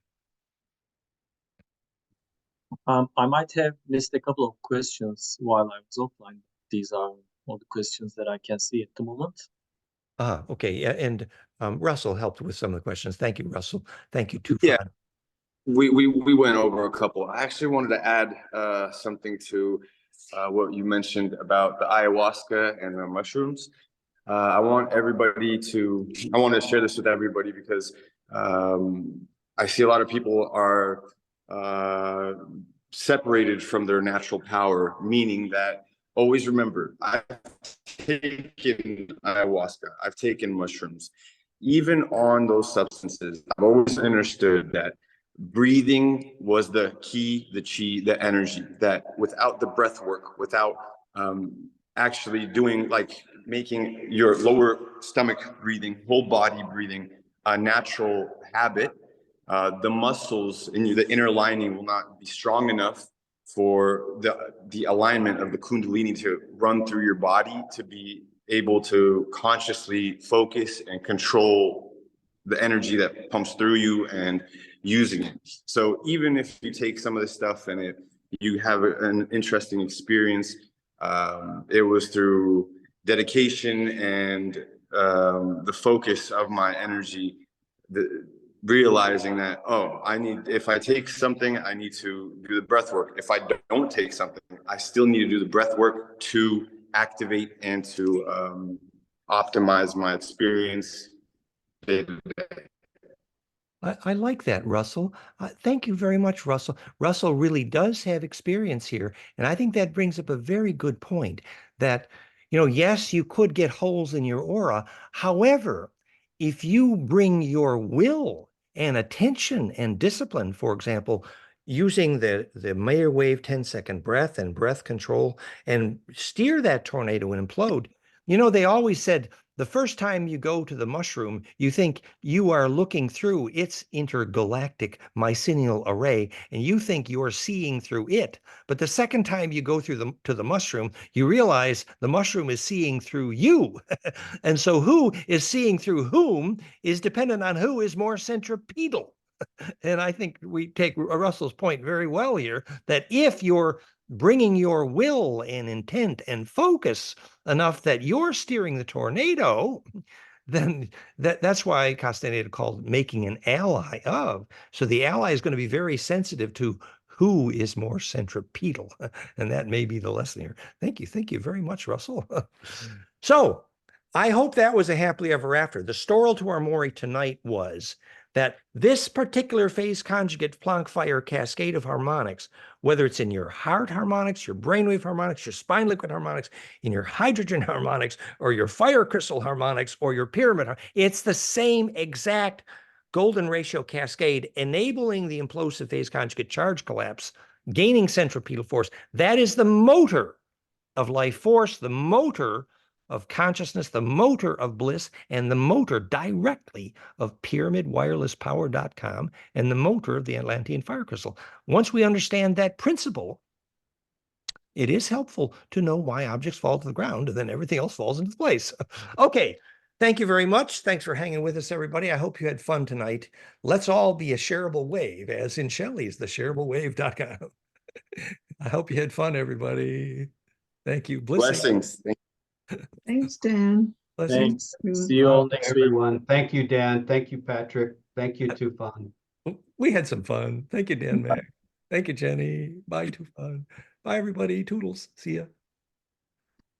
I might have missed a couple of questions while I was offline. These are all the questions that I can see at the moment. Okay. Yeah, and Russell helped with some of the questions. Thank you, Russell. Thank you, too. Yeah, we went over a couple. I actually wanted to add something to what you mentioned about the ayahuasca and the mushrooms. I want to share this with everybody because I see a lot of people are separated from their natural power, meaning that always remember, I've taken ayahuasca, I've taken mushrooms. Even on those substances, I've always understood that breathing was the key, the chi, the energy, that without the breath work, without actually doing, like making your lower stomach breathing, whole body breathing a natural habit, the muscles in the inner lining will not be strong enough for the alignment of the kundalini to run through your body, to be able to consciously focus and control the energy that pumps through you and using it. So even if you take some of this stuff and you have an interesting experience, it was through dedication and the focus of my energy, realizing that, if I take something, I need to do the breath work. If I don't take something, I still need to do the breath work to activate and to optimize my experience day to day. I like that, Russell. Thank you very much, Russell. Russell really does have experience here. And I think that brings up a very good point that, yes, you could get holes in your aura. However, if you bring your will and attention and discipline, for example, using the Mayer wave 10-second breath and breath control and steer that tornado and implode, they always said, the first time you go to the mushroom, you think you are looking through its intergalactic mycelial array, and you think you're seeing through it. But the second time you go to the mushroom, you realize the mushroom is seeing through you. And so who is seeing through whom is dependent on who is more centripetal. And I think we take Russell's point very well here, that if you're bringing your will and intent and focus enough that you're steering the tornado, then that's why Castaneda called making an ally of. So the ally is going to be very sensitive to who is more centripetal. And that may be the lesson here. Thank you. Thank you very much, Russell. So I hope that was a happily ever after. The story to our Maury tonight was that this particular phase conjugate Planck fire cascade of harmonics, whether it's in your heart harmonics, your brainwave harmonics, your spine liquid harmonics, in your hydrogen harmonics, or your fire crystal harmonics, or your pyramid, it's the same exact golden ratio cascade, enabling the implosive phase conjugate charge collapse, gaining centripetal force. That is the motor of life force, the motor of consciousness, the motor of bliss, and the motor directly of pyramidwirelesspower.com and the motor of the Atlantean fire crystal. Once we understand that principle, it is helpful to know why objects fall to the ground and then everything else falls into place. Okay. Thank you very much. Thanks for hanging with us, everybody. I hope you had fun tonight. Let's all be a shareable wave, as in Shelley's, the shareablewave.com. I hope you had fun, everybody. Thank you. Blessings. Thanks, Dan. Thanks. See you all next week. Everyone. Thank you, Dan. Thank you, Patrick. Thank you, Tufan. We had some fun. Thank you, Dan Mac. Thank you, Jenny. Bye, Tufan. Bye, everybody. Toodles. See ya.